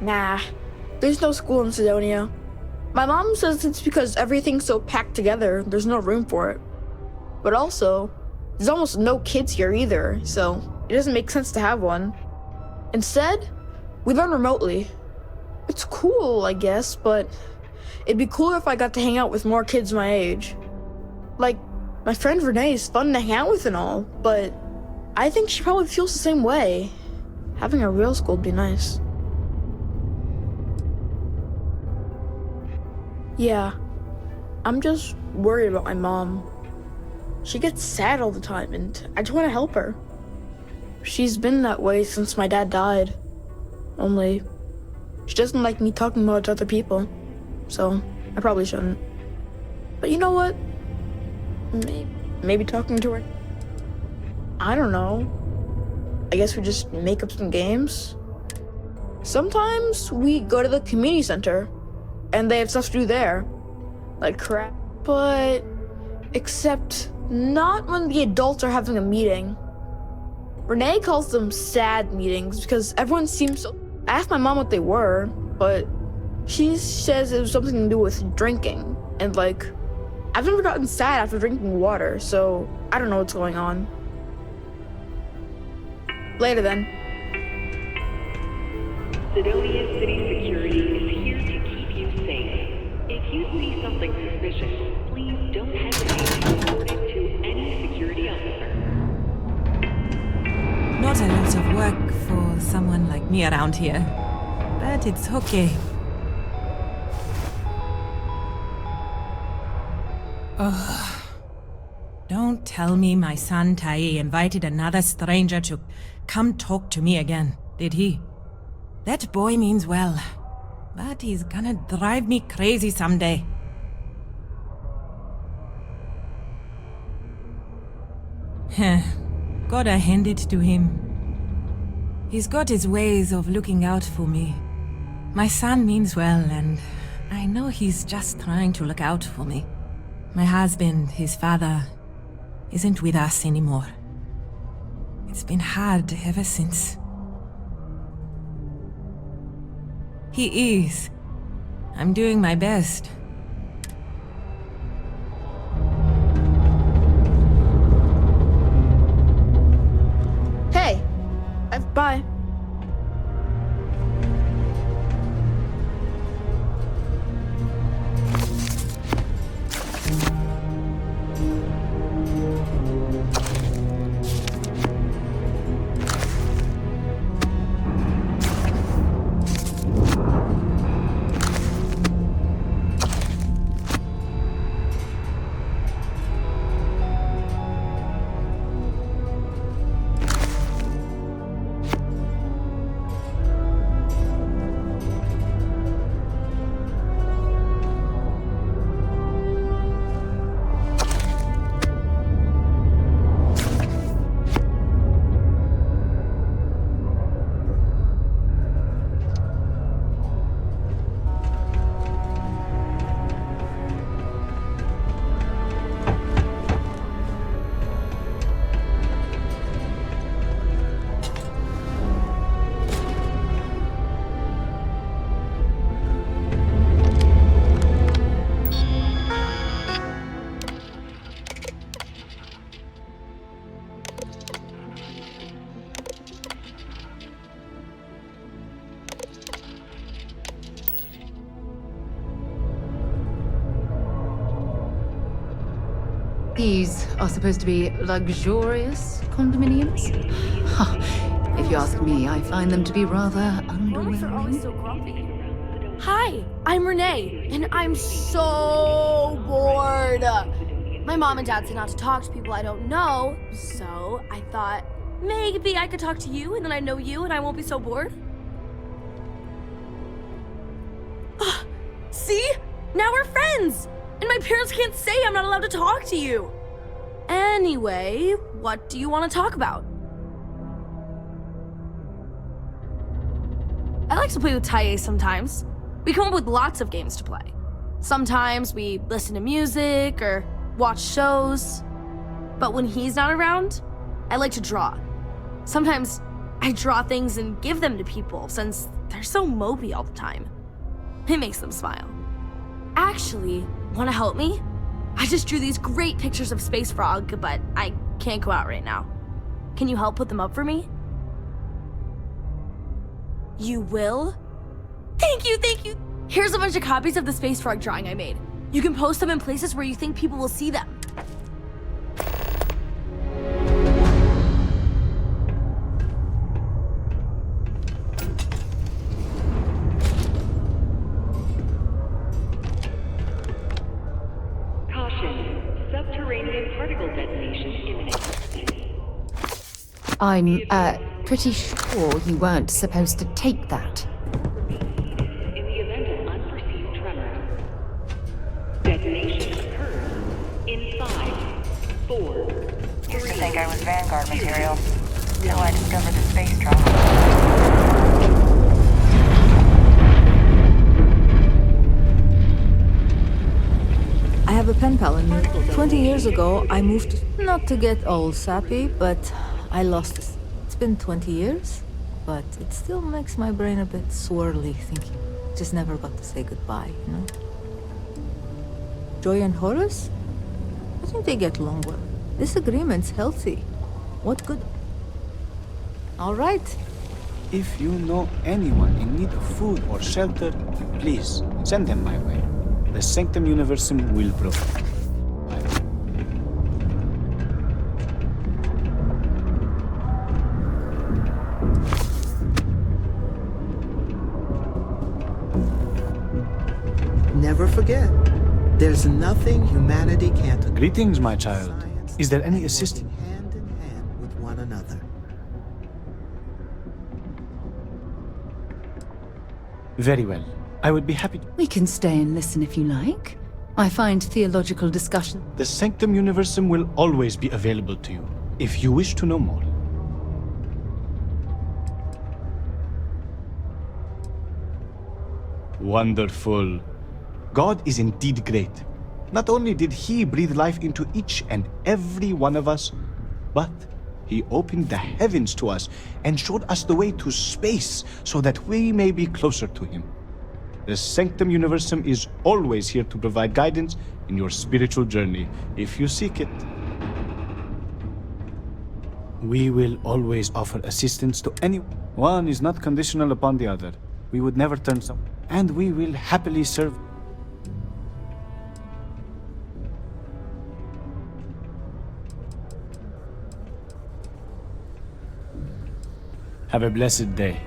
Nah, there's no school in Cydonia. My mom says it's because everything's so packed together, there's no room for it. But also, there's almost no kids here either, so it doesn't make sense to have one. Instead, we learn remotely. It's cool, I guess, but it'd be cooler if I got to hang out with more kids my age. Like, my friend Renee is fun to hang out with and all, but I think she probably feels the same way. Having a real school would be nice. Yeah, I'm just worried about my mom. She gets sad all the time, and I just want to help her. She's been that way since my dad died. Only, she doesn't like me talking about it to other people, so I probably shouldn't. But you know what? Maybe talking to her. I don't know. I guess we just make up some games. Sometimes we go to the community center, and they have stuff to do there. Like crap. But except not when the adults are having a meeting. Renee calls them sad meetings because everyone seems so... I asked my mom what they were, but she says it was something to do with drinking. And like, I've never gotten sad after drinking water, so I don't know what's going on. Later then. Cydonia City Security is here to keep you safe. If you see something suspicious, please don't hesitate to report it to any security officer. Not a lot of work for someone like me around here, but it's okay. Ugh. Don't tell me my son Taye invited another stranger to come talk to me again, did he? That boy means well, but he's gonna drive me crazy someday. Heh, gotta hand it to him. He's got his ways of looking out for me. My son means well, and I know he's just trying to look out for me. My husband, his father, isn't with us anymore. It's been hard ever since. He is. I'm doing my best. Hey! Bye. These are supposed to be luxurious condominiums? If you ask me, I find them to be rather underwhelming. Hi, I'm Renee, and I'm so bored. My mom and dad said not to talk to people I don't know, so I thought maybe I could talk to you, and then I know you, and I won't be so bored. See? Now we're friends! And my parents can't say I'm not allowed to talk to you. Anyway, what do you want to talk about? I like to play with Taye sometimes. We come up with lots of games to play. Sometimes we listen to music or watch shows. But when he's not around, I like to draw. Sometimes I draw things and give them to people since they're so mopey all the time. It makes them smile. Actually, want to help me? I just drew these great pictures of Space Frog, but I can't go out right now. Can you help put them up for me? You will? Thank you, thank you! Here's a bunch of copies of the Space Frog drawing I made. You can post them in places where you think people will see them. I'm, pretty sure you weren't supposed to take that. In the event of unperceived tremors, detonation occurs in 5, 4, 3. Used to think I was Vanguard material, till I discovered the space travel. I have a pen pal in me. 20 years ago, I moved, not to get all sappy, but I lost it. It's been 20 years, but it still makes my brain a bit swirly thinking. Just never got to say goodbye, you know? Joy and Horace? I think they get along well. This agreement's healthy. What good? All right. If you know anyone in need of food or shelter, please send them my way. The Sanctum Universum will provide. Never forget, there's nothing humanity can't agree. Greetings, my child. Is there any assistance? Hand in hand with one another. Very well. I would be happy to. We can stay and listen if you like. I find theological discussion. The Sanctum Universum will always be available to you, if you wish to know more. Wonderful. God is indeed great. Not only did He breathe life into each and every one of us, but He opened the heavens to us and showed us the way to space so that we may be closer to Him. The Sanctum Universum is always here to provide guidance in your spiritual journey, if you seek it. We will always offer assistance to anyone. One is not conditional upon the other. We would never turn some, and we will happily serve. Have a blessed day.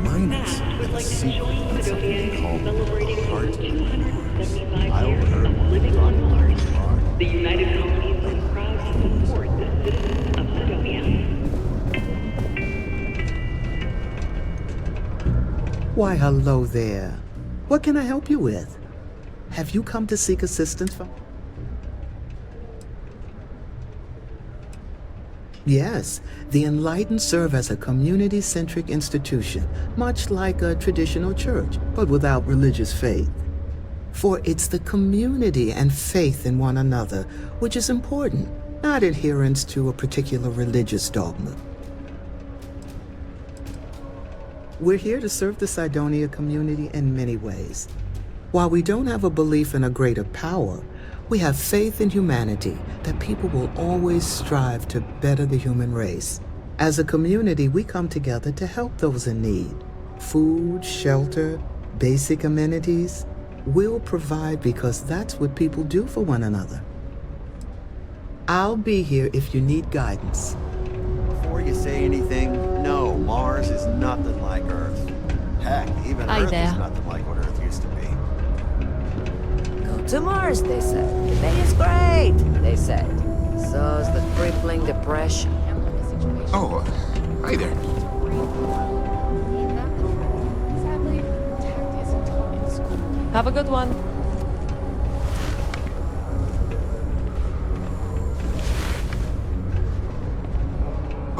Matt would like to join Cydonia in celebrating over 275 years of living on Mars. The United Colonies is proud to support the citizens of Cydonia. Why, hello there. What can I help you with? Have you come to seek assistance from? Yes, the Enlightened serve as a community-centric institution, much like a traditional church, but without religious faith. For it's the community and faith in one another which is important, not adherence to a particular religious dogma. We're here to serve the Cydonia community in many ways. While we don't have a belief in a greater power, we have faith in humanity that people will always strive to better the human race. As a community, we come together to help those in need. Food, shelter, basic amenities. We'll provide because that's what people do for one another. I'll be here if you need guidance. Before you say anything, no, Mars is nothing like Earth. Heck, even Hi Earth there. is nothing like what Earth used to be. Go to Mars, they said. The pay is great, they said. So's the crippling depression. Oh, hi there. Have a good one.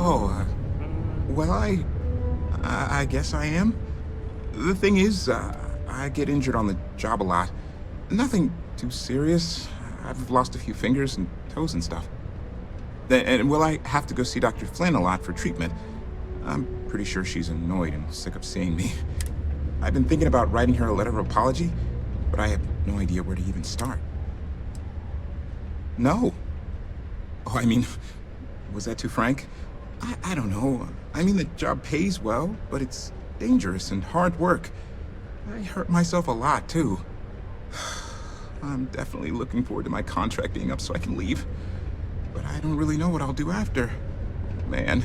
Oh, well, I guess I am. The thing is, I get injured on the job a lot. Nothing too serious. I've lost a few fingers and toes and stuff. And will I have to go see Dr. Flynn a lot for treatment? I'm pretty sure she's annoyed and sick of seeing me. I've been thinking about writing her a letter of apology, but I have no idea where to even start. No. Oh, I mean, was that too frank? I don't know. I mean, the job pays well, but it's dangerous and hard work. I hurt myself a lot, too. I'm definitely looking forward to my contract being up so I can leave. But I don't really know what I'll do after. Man.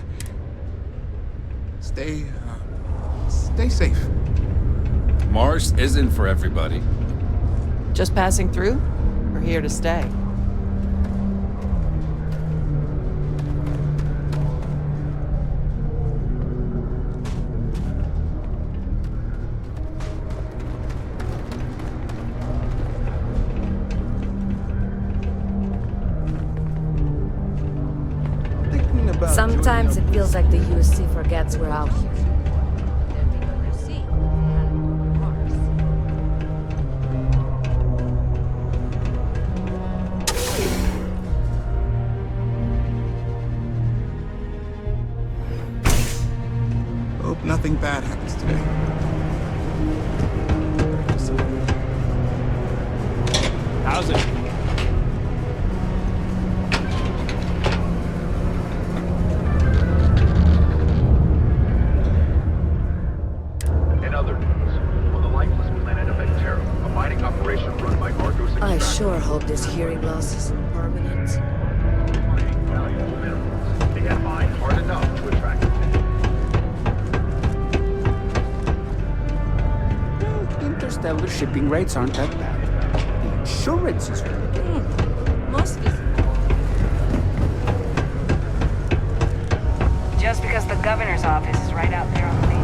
Stay safe. Mars isn't for everybody. Just passing through? Or here to stay? Sometimes it feels like the USC forgets we're out here. Hope nothing bad happens today. How's it? I sure hope this hearing loss isn't permanent. They have mined hard enough to attract Interstellar shipping rates aren't that bad. The insurance is really good. Must be. Just because the governor's office is right out there on the main.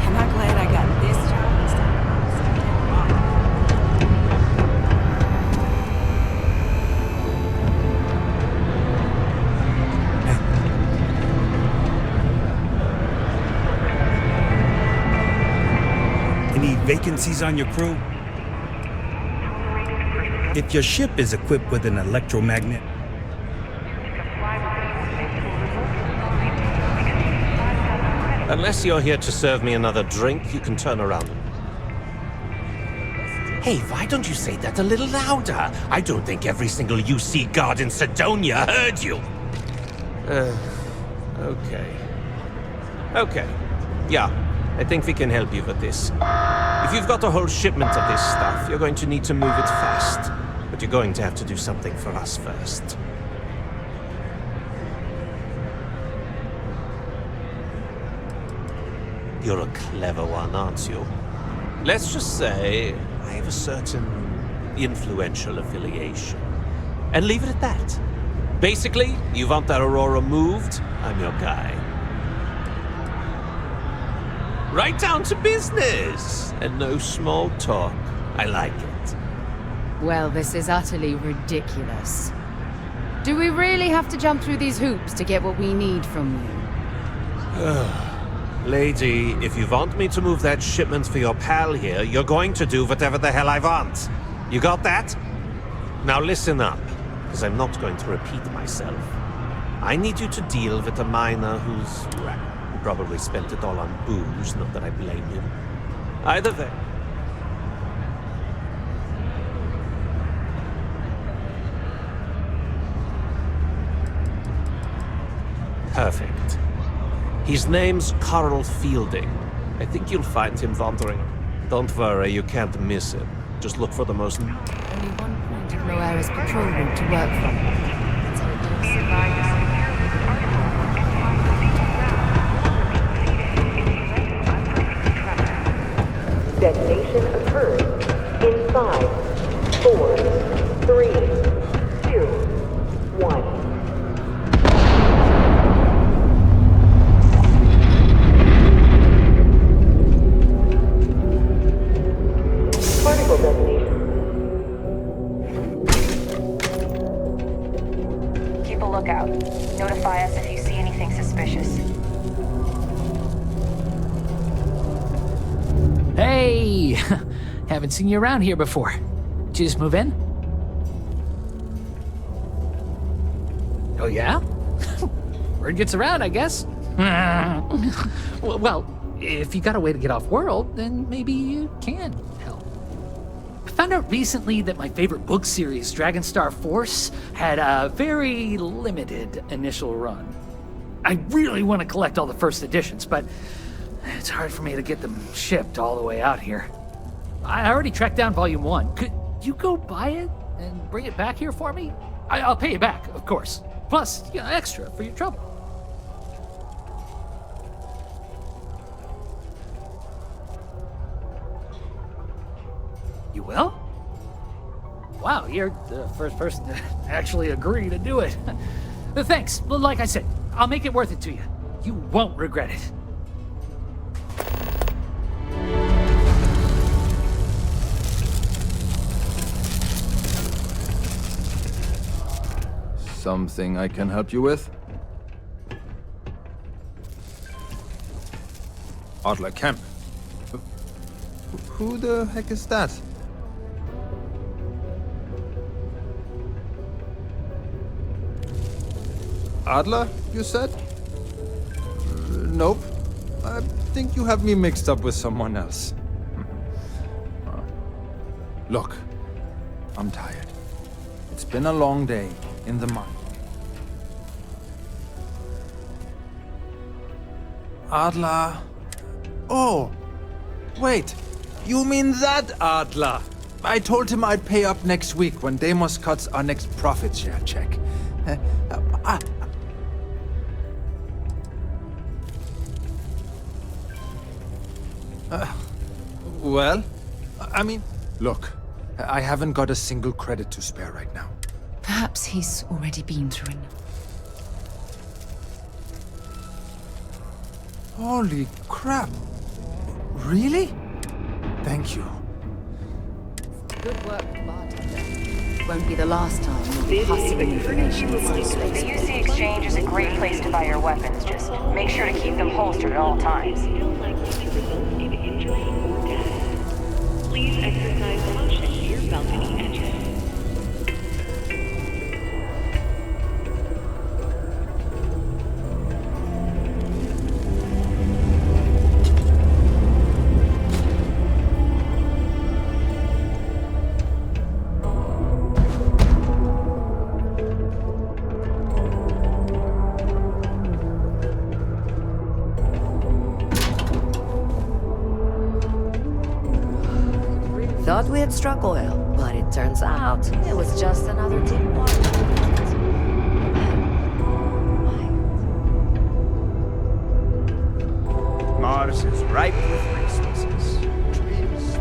Am I glad I got this job instead Any vacancies on your crew? If your ship is equipped with an electromagnet, Unless you're here to serve me another drink, you can turn around. Hey, why don't you say that a little louder? I don't think every single UC guard in Cydonia heard you. Okay. Okay. Yeah, I think we can help you with this. If you've got a whole shipment of this stuff, you're going to need to move it fast. But you're going to have to do something for us first. You're a clever one, aren't you? Let's just say I have a certain influential affiliation. And leave it at that. Basically, you want that Aurora moved, I'm your guy. Right down to business! And no small talk. I like it. Well, this is utterly ridiculous. Do we really have to jump through these hoops to get what we need from you? Lady, if you want me to move that shipment for your pal here, you're going to do whatever the hell I want. You got that? Now listen up, because I'm not going to repeat myself. I need you to deal with a miner who's probably spent it all on booze, not that I blame him. Either way. Perfect. His name's Carl Fielding. I think you'll find him wandering. Don't worry, you can't miss him. Just look for the most... Only one point of Noera's patrol route to work from. That's how it goes. Detonation occurs in 5, 4, 3, 2, 1. Particle detonation. Keep a lookout. Notify us if you see anything suspicious. Hey! Haven't seen you around here before. Did you just move in? Oh, yeah? Word gets around, I guess. Well, if you got a way to get off world, then maybe you can help. I found out recently that my favorite book series, Dragonstar Force, had a very limited initial run. I really want to collect all the first editions, but it's hard for me to get them shipped all the way out here. I already tracked down Volume 1. Could you go buy it and bring it back here for me? I'll pay you back, of course. Plus, extra for your trouble. You will? Wow, you're the first person to actually agree to do it. Thanks. Like I said, I'll make it worth it to you. You won't regret it. Something I can help you with? Adler Kemp. Who the heck is that? Adler, you said? Nope. I think you have me mixed up with someone else. Look, I'm tired. It's been a long day in the mine. Adler. Oh, wait. You mean that Adler? I told him I'd pay up next week when Deimos cuts our next profit share check. Well, I mean, look, I haven't got a single credit to spare right now. Perhaps he's already been through enough. Holy crap. Really? Thank you. Good work, bartender. Won't be the last time you'll be hustling information in some space. The UC Exchange is a great place to buy your weapons. Just make sure to keep them holstered at all times. Please exercise caution near balcony edges. Thought we had struck oil, but it turns out it was just another deep water. Mars is ripe with resources. Trees.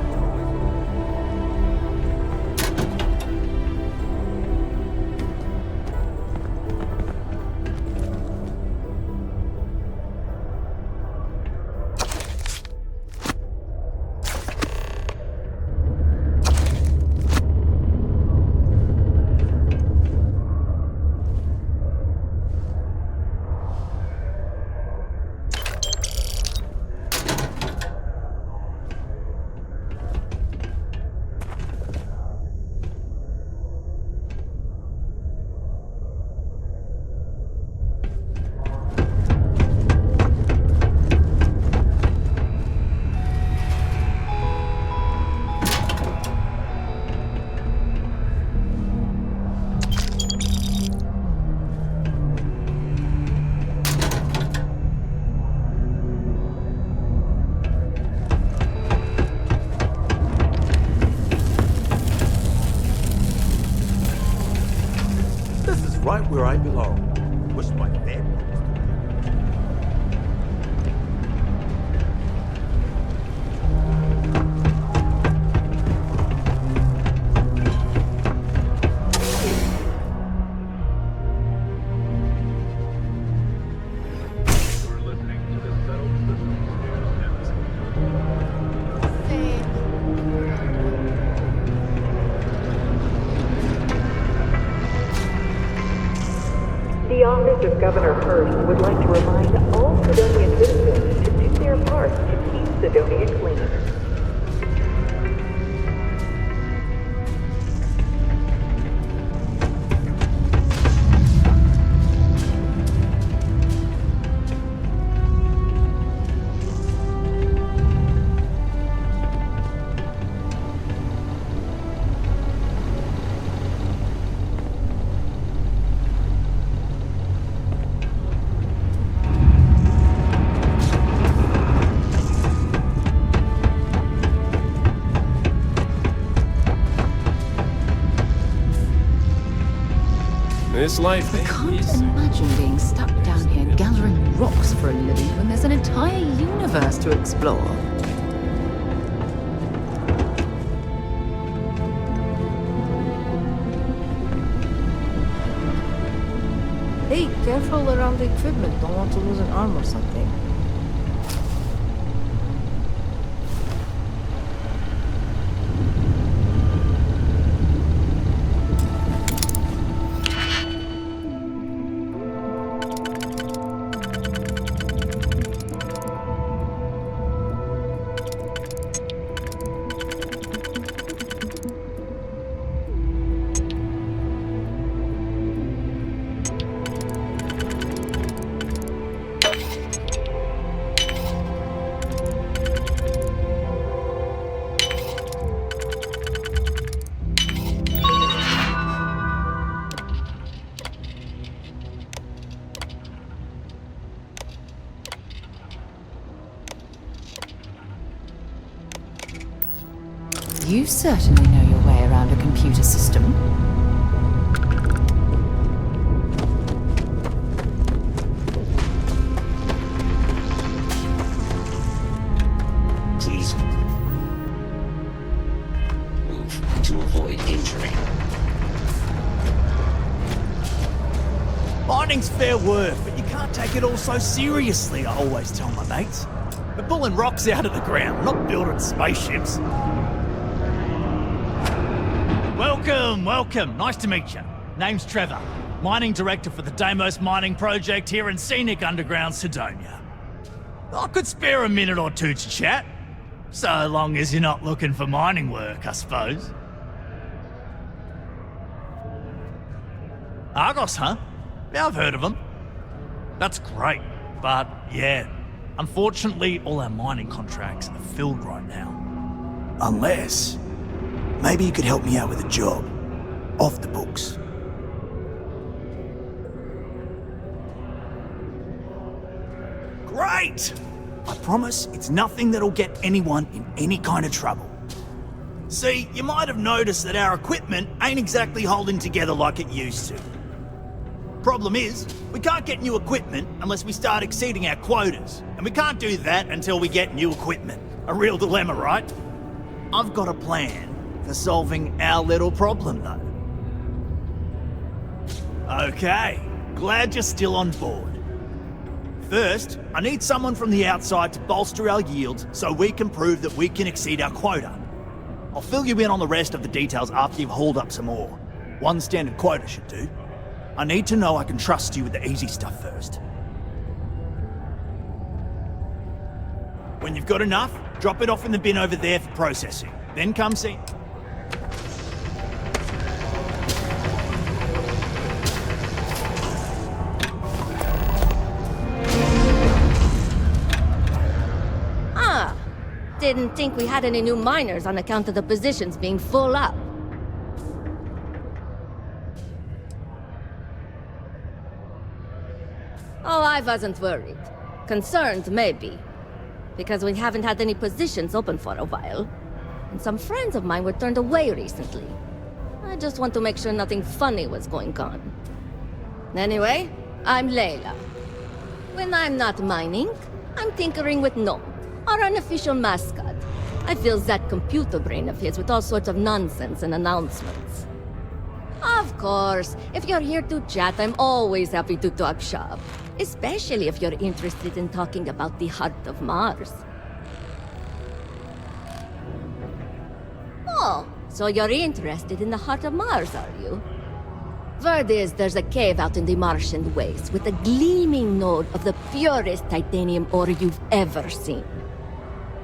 right where I belong. Wish my family was The office of Governor Hurst would like to remind all Cydonia citizens to do their part to keep Cydonia clean. This life I can't imagine being stuck down here gathering rocks for a living when there's an entire universe to explore. Hey, careful around the equipment. Don't want to lose an arm or something. You certainly know your way around a computer system. Please move to avoid injury. Mining's fair work, but you can't take it all so seriously, I always tell my mates. We're pulling rocks out of the ground, not building spaceships. Welcome, welcome. Nice to meet you. Name's Trevor, mining director for the Deimos mining project here in scenic underground Cydonia. I could spare a minute or two to chat, so long as you're not looking for mining work, I suppose. Argos, huh? Yeah, I've heard of them. That's great, but yeah, unfortunately all our mining contracts are filled right now. Unless... maybe you could help me out with a job. Off the books. Great! I promise it's nothing that'll get anyone in any kind of trouble. See, you might have noticed that our equipment ain't exactly holding together like it used to. Problem is, we can't get new equipment unless we start exceeding our quotas. And we can't do that until we get new equipment. A real dilemma, right? I've got a plan for solving our little problem, though. Okay, glad you're still on board. First, I need someone from the outside to bolster our yields so we can prove that we can exceed our quota. I'll fill you in on the rest of the details after you've hauled up some more. One standard quota should do. I need to know I can trust you with the easy stuff first. When you've got enough, drop it off in the bin over there for processing. Then come see... Didn't think we had any new miners on account of the positions being full up. Oh, I wasn't worried. Concerned, maybe. Because we haven't had any positions open for a while. And some friends of mine were turned away recently. I just want to make sure nothing funny was going on. Anyway, I'm Layla. When I'm not mining, I'm tinkering with Gnome, our unofficial mascot. I fill that computer brain of his with all sorts of nonsense and announcements. Of course, if you're here to chat, I'm always happy to talk shop. Especially if you're interested in talking about the heart of Mars. Oh, so you're interested in the heart of Mars, are you? Word is there's a cave out in the Martian wastes with a gleaming node of the purest titanium ore you've ever seen.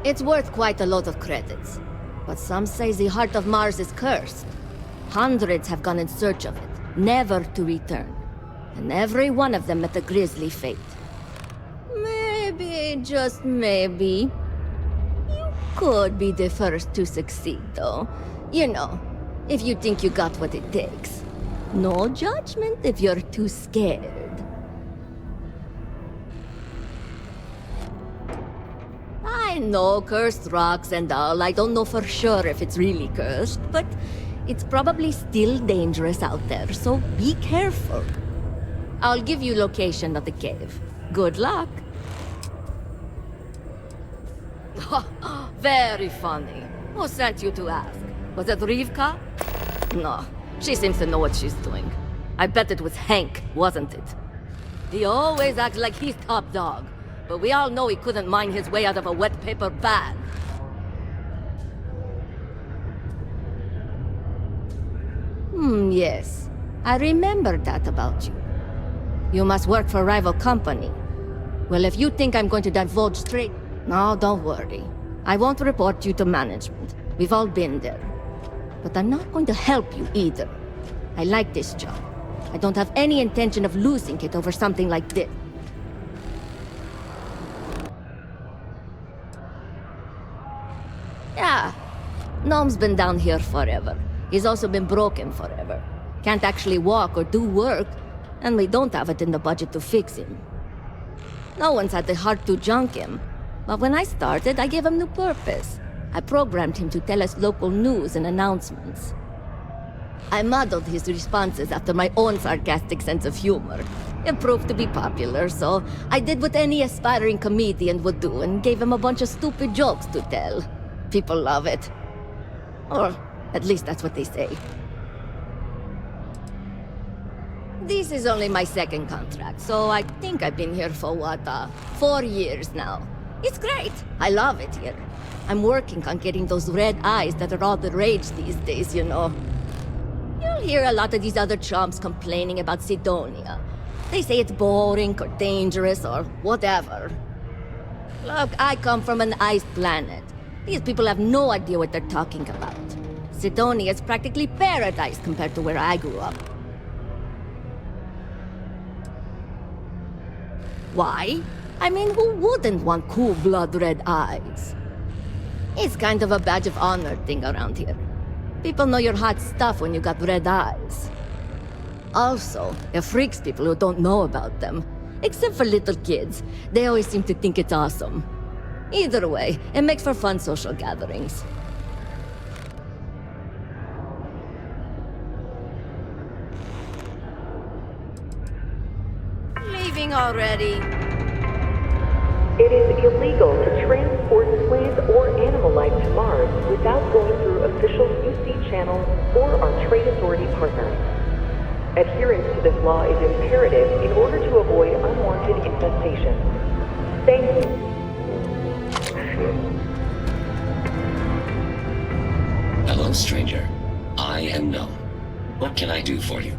It's worth quite a lot of credits, but some say the heart of Mars is cursed. Hundreds have gone in search of it, never to return. And every one of them met a grisly fate. Maybe, just maybe, you could be the first to succeed, though. You know, if you think you got what it takes. No judgment if you're too scared. I know cursed rocks and all. I don't know for sure if it's really cursed, but it's probably still dangerous out there, so be careful. I'll give you location of the cave. Good luck. Very funny. Who sent you to ask? Was it Rivka? No, she seems to know what she's doing. I bet it was Hank, wasn't it? He always acts like he's top dog, but we all know he couldn't mine his way out of a wet paper bag. Yes. I remember that about you. You must work for a rival company. Well, if you think I'm going to divulge straight... No, don't worry. I won't report you to management. We've all been there. But I'm not going to help you either. I like this job. I don't have any intention of losing it over something like this. Yeah. Gnome's been down here forever. He's also been broken forever. Can't actually walk or do work, and we don't have it in the budget to fix him. No one's had the heart to junk him, but when I started, I gave him new purpose. I programmed him to tell us local news and announcements. I modeled his responses after my own sarcastic sense of humor. It proved to be popular, so I did what any aspiring comedian would do and gave him a bunch of stupid jokes to tell. People love it. Or at least that's what they say. This is only my second contract, so I think I've been here for 4 years now. It's great. I love it here. I'm working on getting those red eyes that are all the rage these days, you know. You'll hear a lot of these other chumps complaining about Cydonia. They say it's boring or dangerous or whatever. Look, I come from an ice planet. These people have no idea what they're talking about. Cydonia is practically paradise compared to where I grew up. Why? I mean, who wouldn't want cool blood red eyes? It's kind of a badge of honor thing around here. People know you're hot stuff when you got red eyes. Also, it freaks people who don't know about them. Except for little kids. They always seem to think it's awesome. Either way, it makes for fun social gatherings. Leaving already. It is illegal to transport slaves or animal life to Mars without going through official UC channels or our trade authority partners. Adherence to this law is imperative in order to avoid unwanted infestation. Thank you. Hello, stranger. I am Gnome. What can I do for you?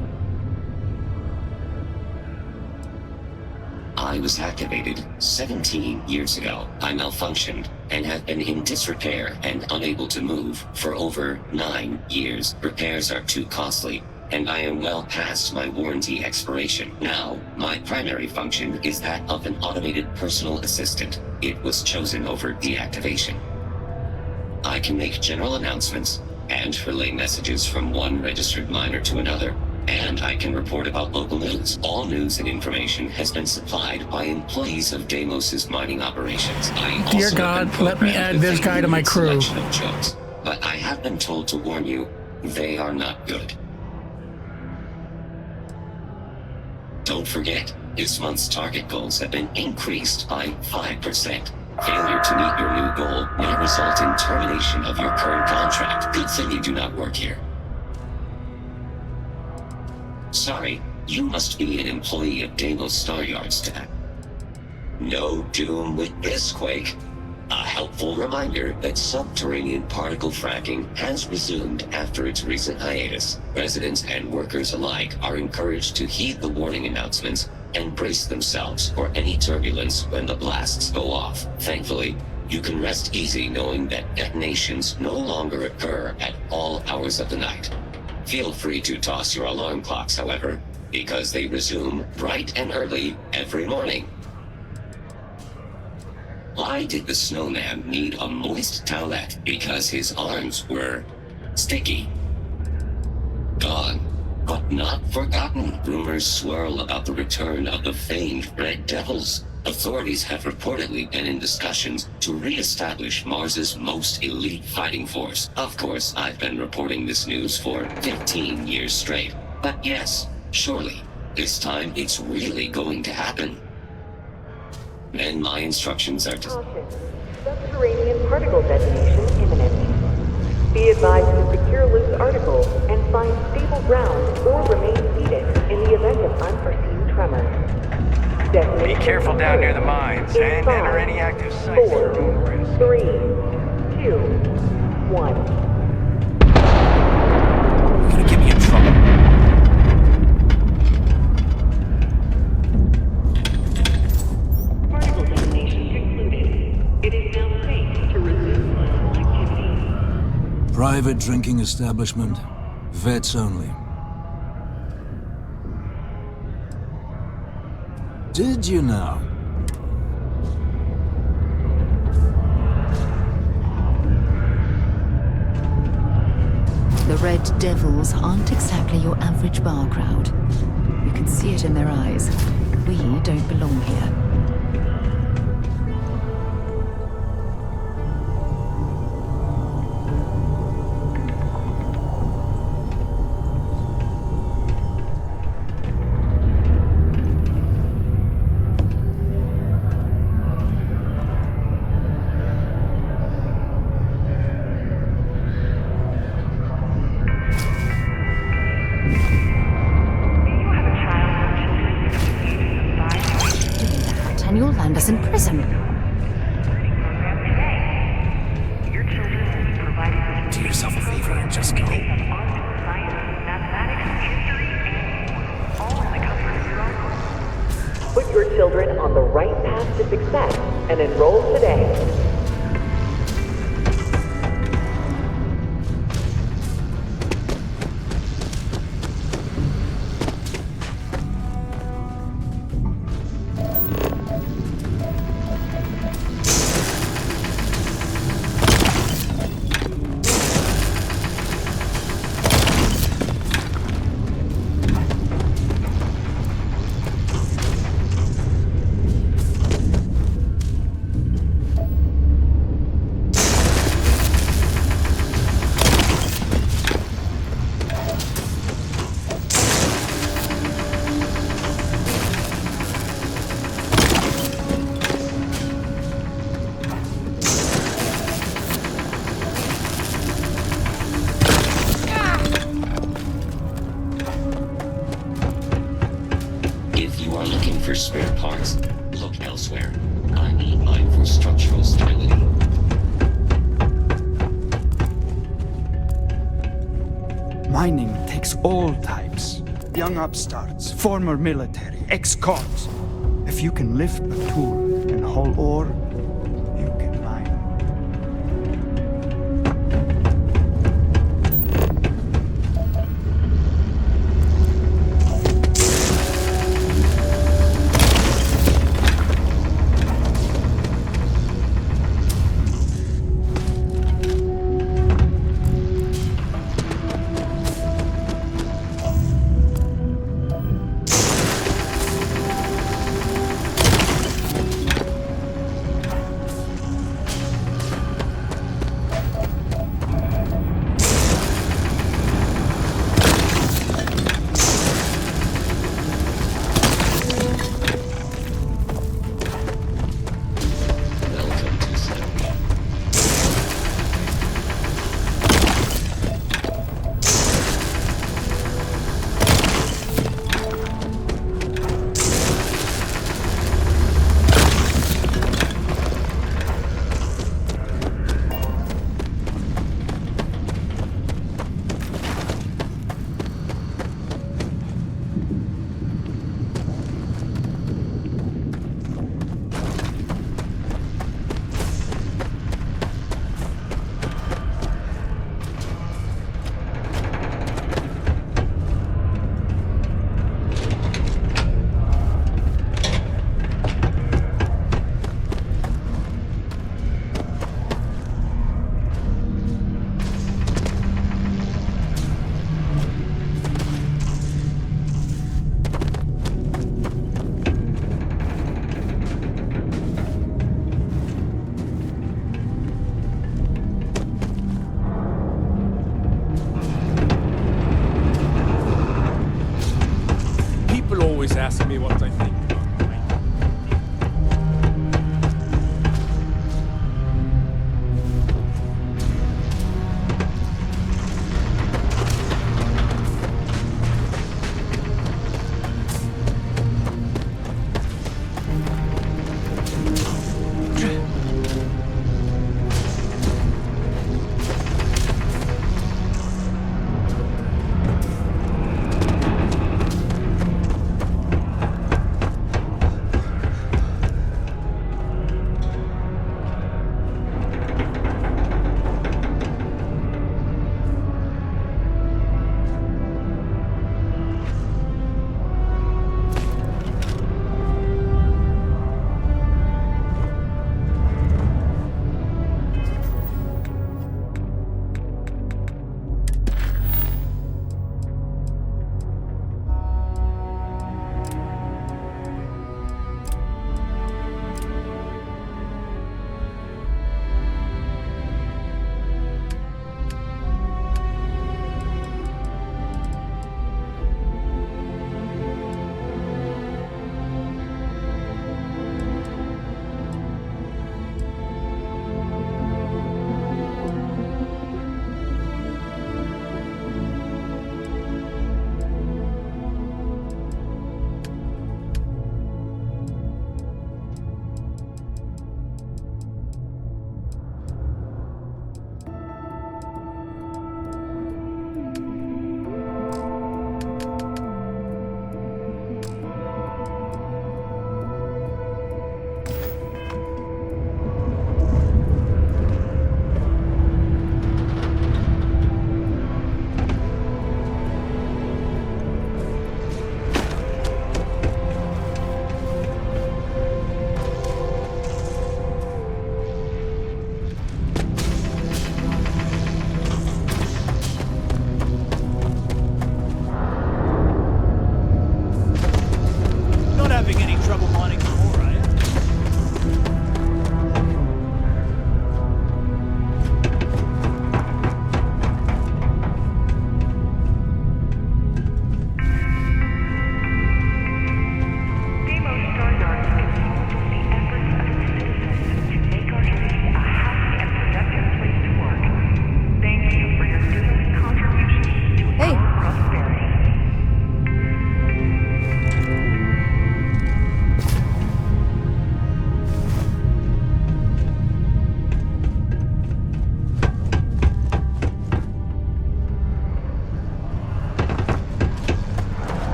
I was activated 17 years ago. I malfunctioned and have been in disrepair and unable to move for over 9 years. Repairs are too costly, and I am well past my warranty expiration. Now, my primary function is that of an automated personal assistant. It was chosen over deactivation. I can make general announcements and relay messages from one registered miner to another. And I can report about local news. All news and information has been supplied by employees of Deimos's mining operations. Dear God, let me add this guy to my crew. Of jokes, but I have been told to warn you, they are not good. Don't forget, this month's target goals have been increased by 5%. Failure to meet your new goal may result in termination of your current contract. Good thing you do not work here. Sorry, you must be an employee of Deimos Star Yardstack. No doom with this quake. A helpful reminder that subterranean particle fracking has resumed after its recent hiatus. Residents and workers alike are encouraged to heed the warning announcements and brace themselves for any turbulence when the blasts go off. Thankfully, you can rest easy knowing that detonations no longer occur at all hours of the night. Feel free to toss your alarm clocks, however, because they resume bright and early every morning. Why did the snowman need a moist towelette? Because his arms were sticky. Gone, but not forgotten. Rumors swirl about the return of the famed Red Devils. Authorities have reportedly been in discussions to re-establish Mars's most elite fighting force. Of course, I've been reporting this news for 15 years straight. But yes, surely, this time it's really going to happen. And my instructions are to... Subterranean particle detonation imminent. Be advised to secure loose articles and find stable ground or remain seated in the event of unforeseen tremors. Be careful down near the mines and enter any active sites at your own risk. 3, 2, 1. You're gonna get me in trouble. Particle detonation concluded. It is now safe to resume normal activity. Private drinking establishment. Vets only. Did you know? The Red Devils aren't exactly your average bar crowd. You can see it in their eyes. We don't belong here. And you'll land us in prison. Do yourself a favor and just go. Put your children on the right path to success and enroll today. For spare parts, look elsewhere. I need mine for structural stability. Mining takes all types. Young upstarts, former military, ex-cons. If you can lift a tool and haul ore, you can mine. me what I think.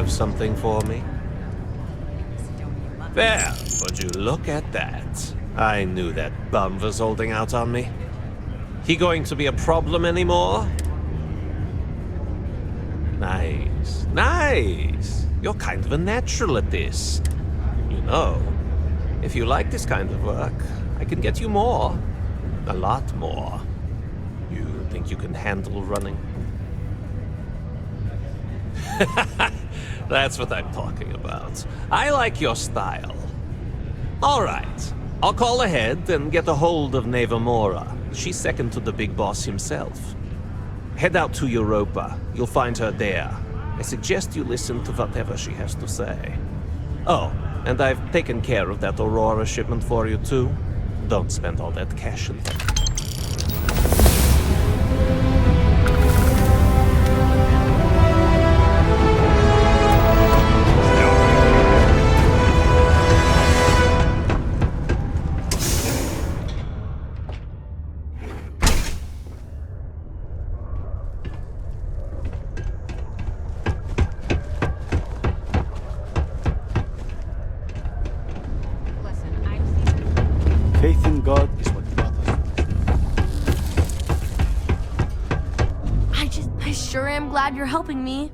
Something for me? There, would you look at that? I knew that bum was holding out on me. He going to be a problem anymore? Nice, nice. You're kind of a natural at this. You know, if you like this kind of work, I can get you more. A lot more. You think you can handle running? That's what I'm talking about. I like your style. All right. I'll call ahead and get a hold of Nevamora. She's second to the big boss himself. Head out to Europa. You'll find her there. I suggest you listen to whatever she has to say. Oh, and I've taken care of that Aurora shipment for you too. Don't spend all that cash in them. glad you're helping me.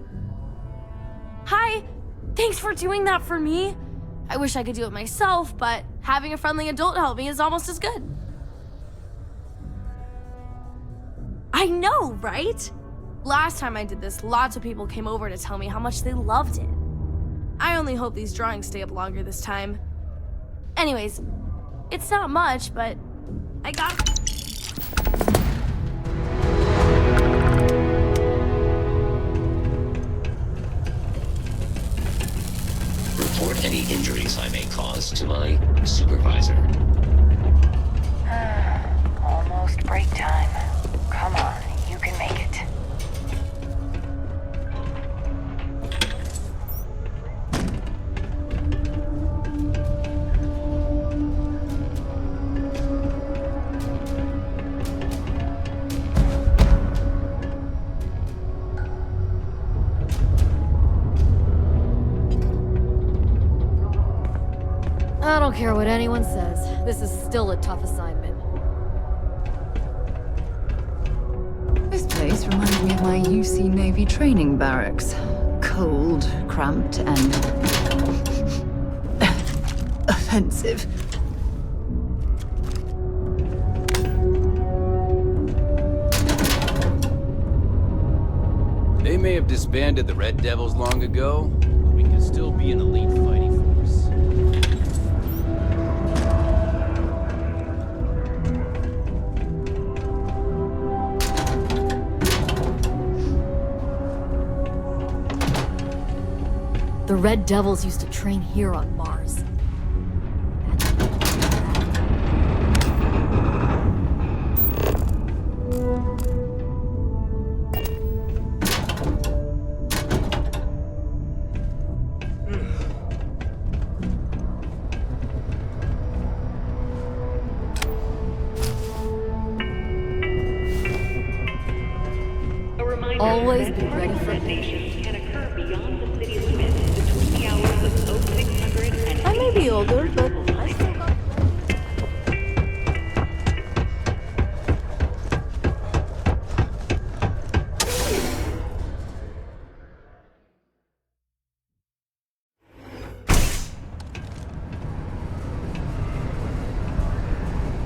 Hi! Thanks for doing that for me. I wish I could do it myself, but having a friendly adult help me is almost as good. I know, right? Last time I did this, lots of people came over to tell me how much they loved it. I only hope these drawings stay up longer this time. Anyways, it's not much, but I got... Report any injuries I may cause to my supervisor. Almost break time. Come on, you can make it. I don't care what anyone says. This is still a tough assignment. This place reminds me of my UC Navy training barracks. Cold, cramped, and... offensive. They may have disbanded the Red Devils long ago, but we can still be an elite fighting force. The Red Devils used to train here on Mars. Always be ready for can occur beyond the city limits between the hours of 0600 and... I may be older, but I still got...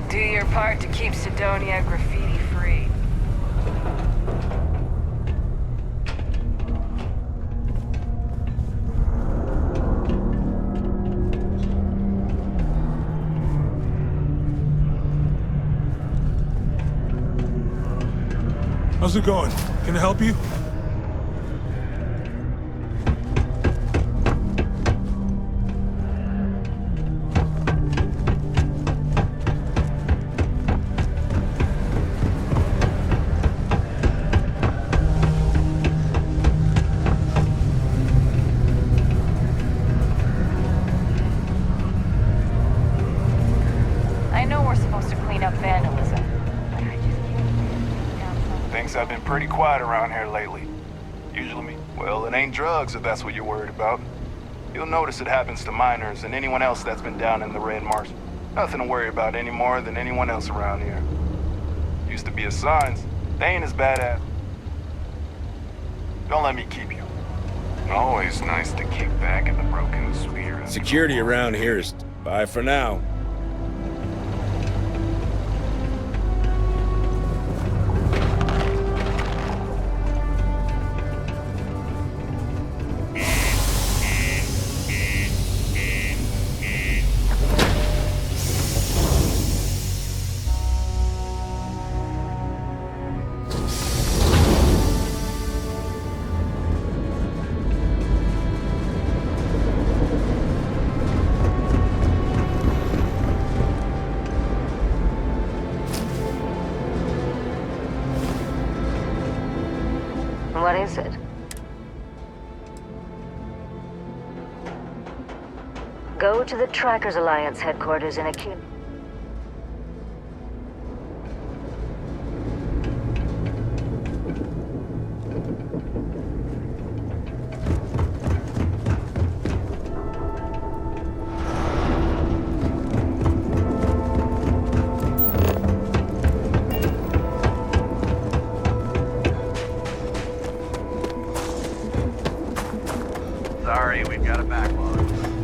Do your part to keep Cydonia graffiti-free. How's it going? Can I help you? I know we're supposed to clean up vandalism, but I just Things have been pretty quiet around here lately. Usually, well, it ain't drugs if that's what you're worried about. You'll notice it happens to miners and anyone else that's been down in the Red Marsh. Nothing to worry about any more than anyone else around here. Used to be a signs. They ain't as bad as... Don't let me keep you. Always nice to kick back in the broken sphere. Security around here is bye for now. What is it? Go to the Trackers Alliance headquarters in Acuity. Sorry, we've got a backlog.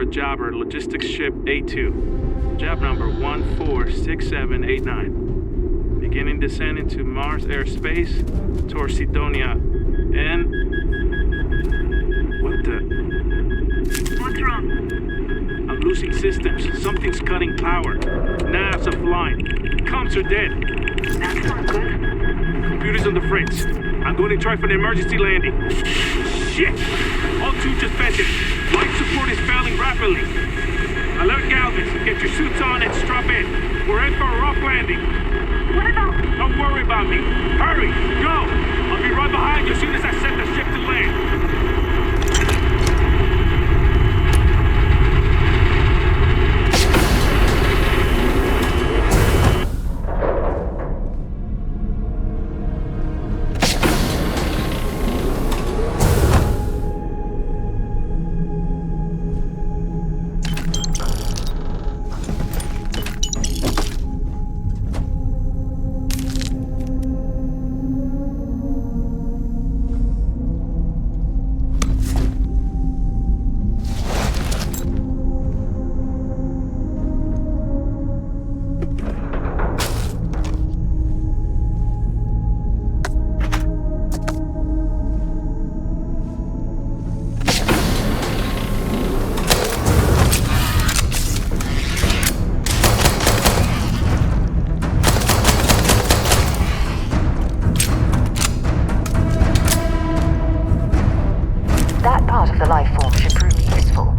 for Jobber, logistics ship A2. Job number 146789. Beginning descent into Mars airspace towards Cydonia. And... What the... What's wrong? I'm losing systems. Something's cutting power. Nav's offline. Comms are dead. That's not good. Computer's on the fritz. I'm going to try for an emergency landing. Shit! All two just vented. Life support is failing rapidly. Alert Galvez. Get your suits on and strap in. We're in for a rough landing. What about... Don't worry about me. Hurry! Go! I'll be right behind you as soon as I set the ship to land. That part of the life form should prove useful.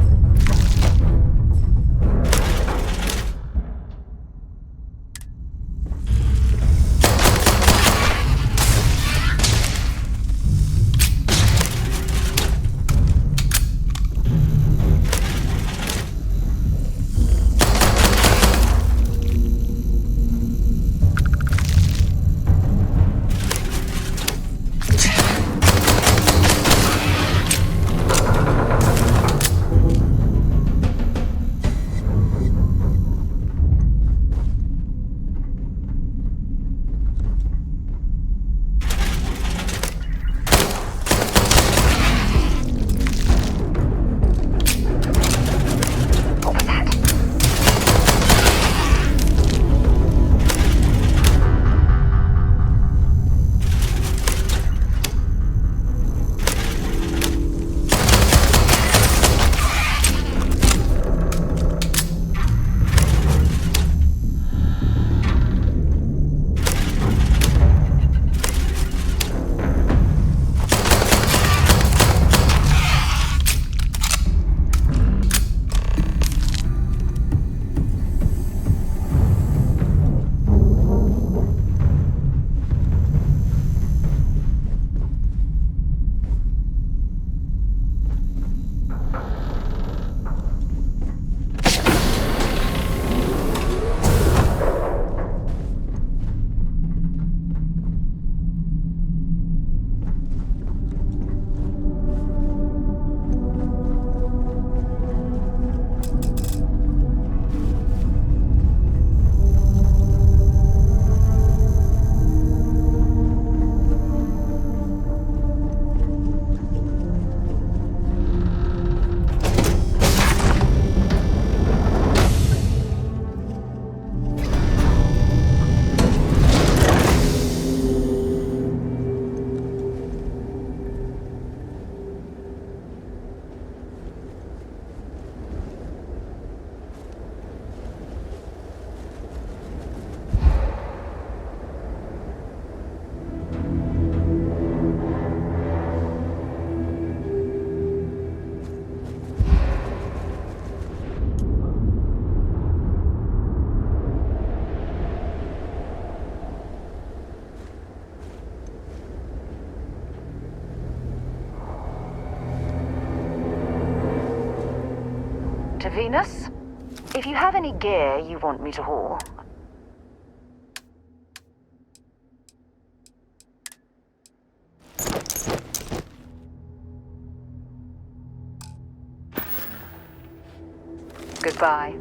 To Venus? If you have any gear you want me to haul. Goodbye.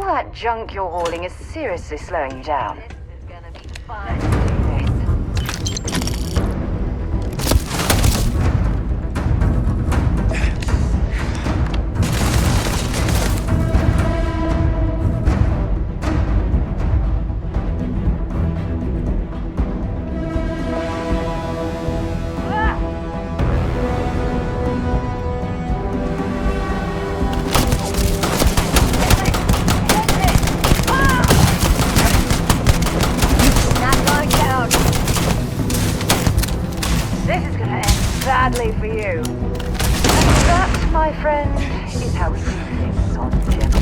that junk you're hauling is seriously slowing you down. This is gonna be fun. Badly for you. And that, my friend, is how we do things on Gemini.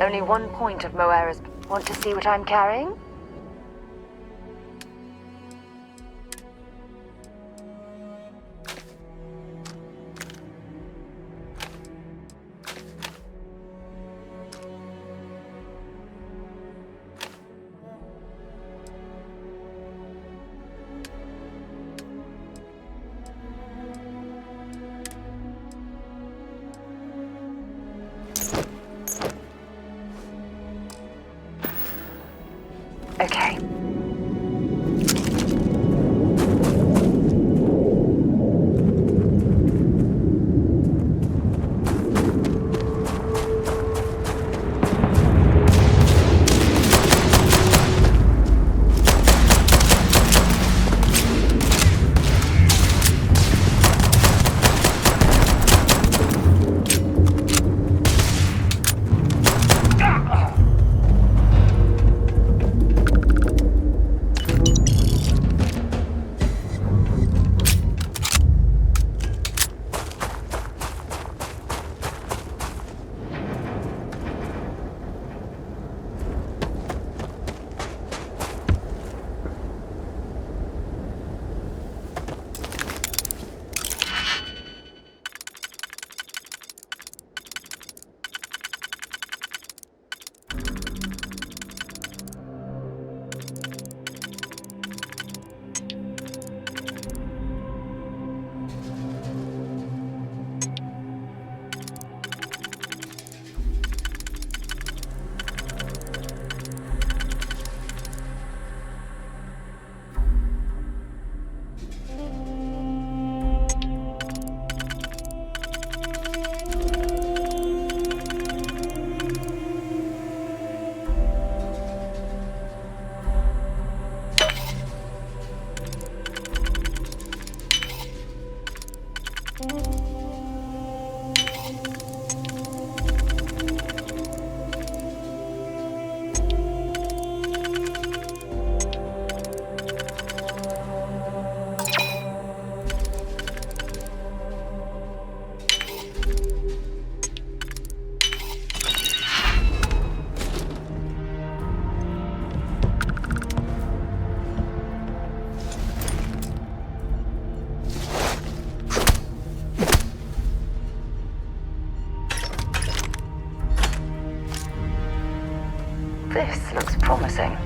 Only 1 point of Moera's... Want to see what I'm carrying? Okay. This looks promising.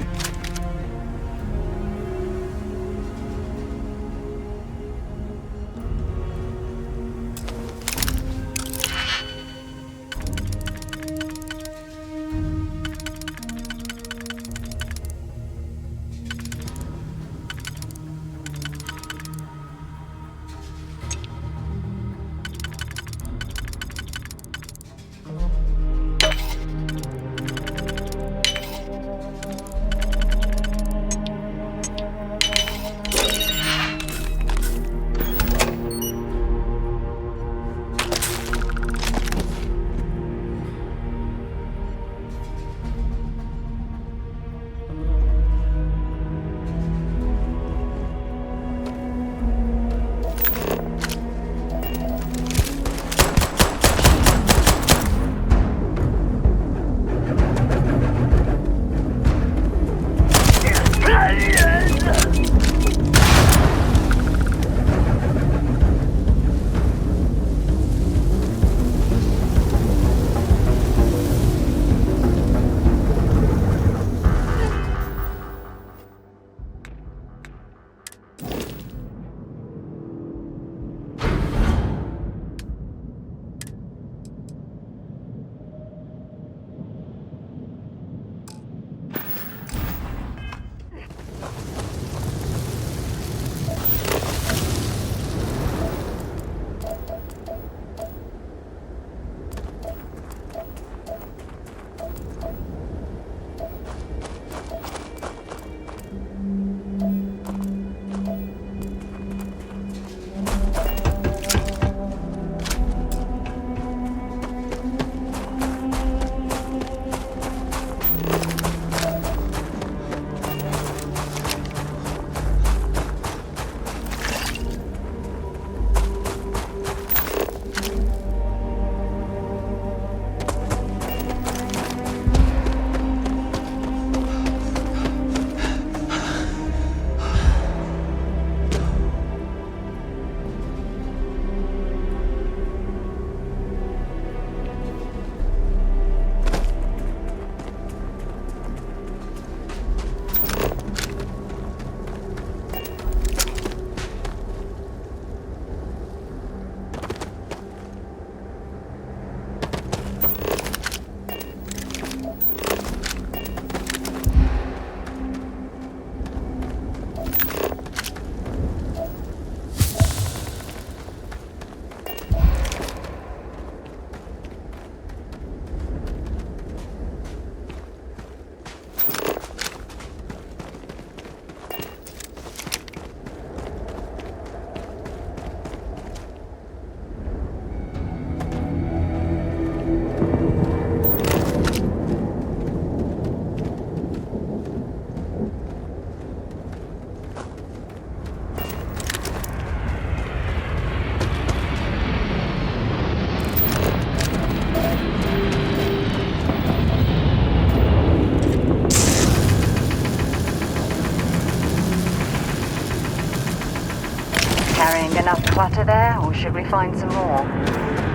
Carrying enough clutter there, or should we find some more?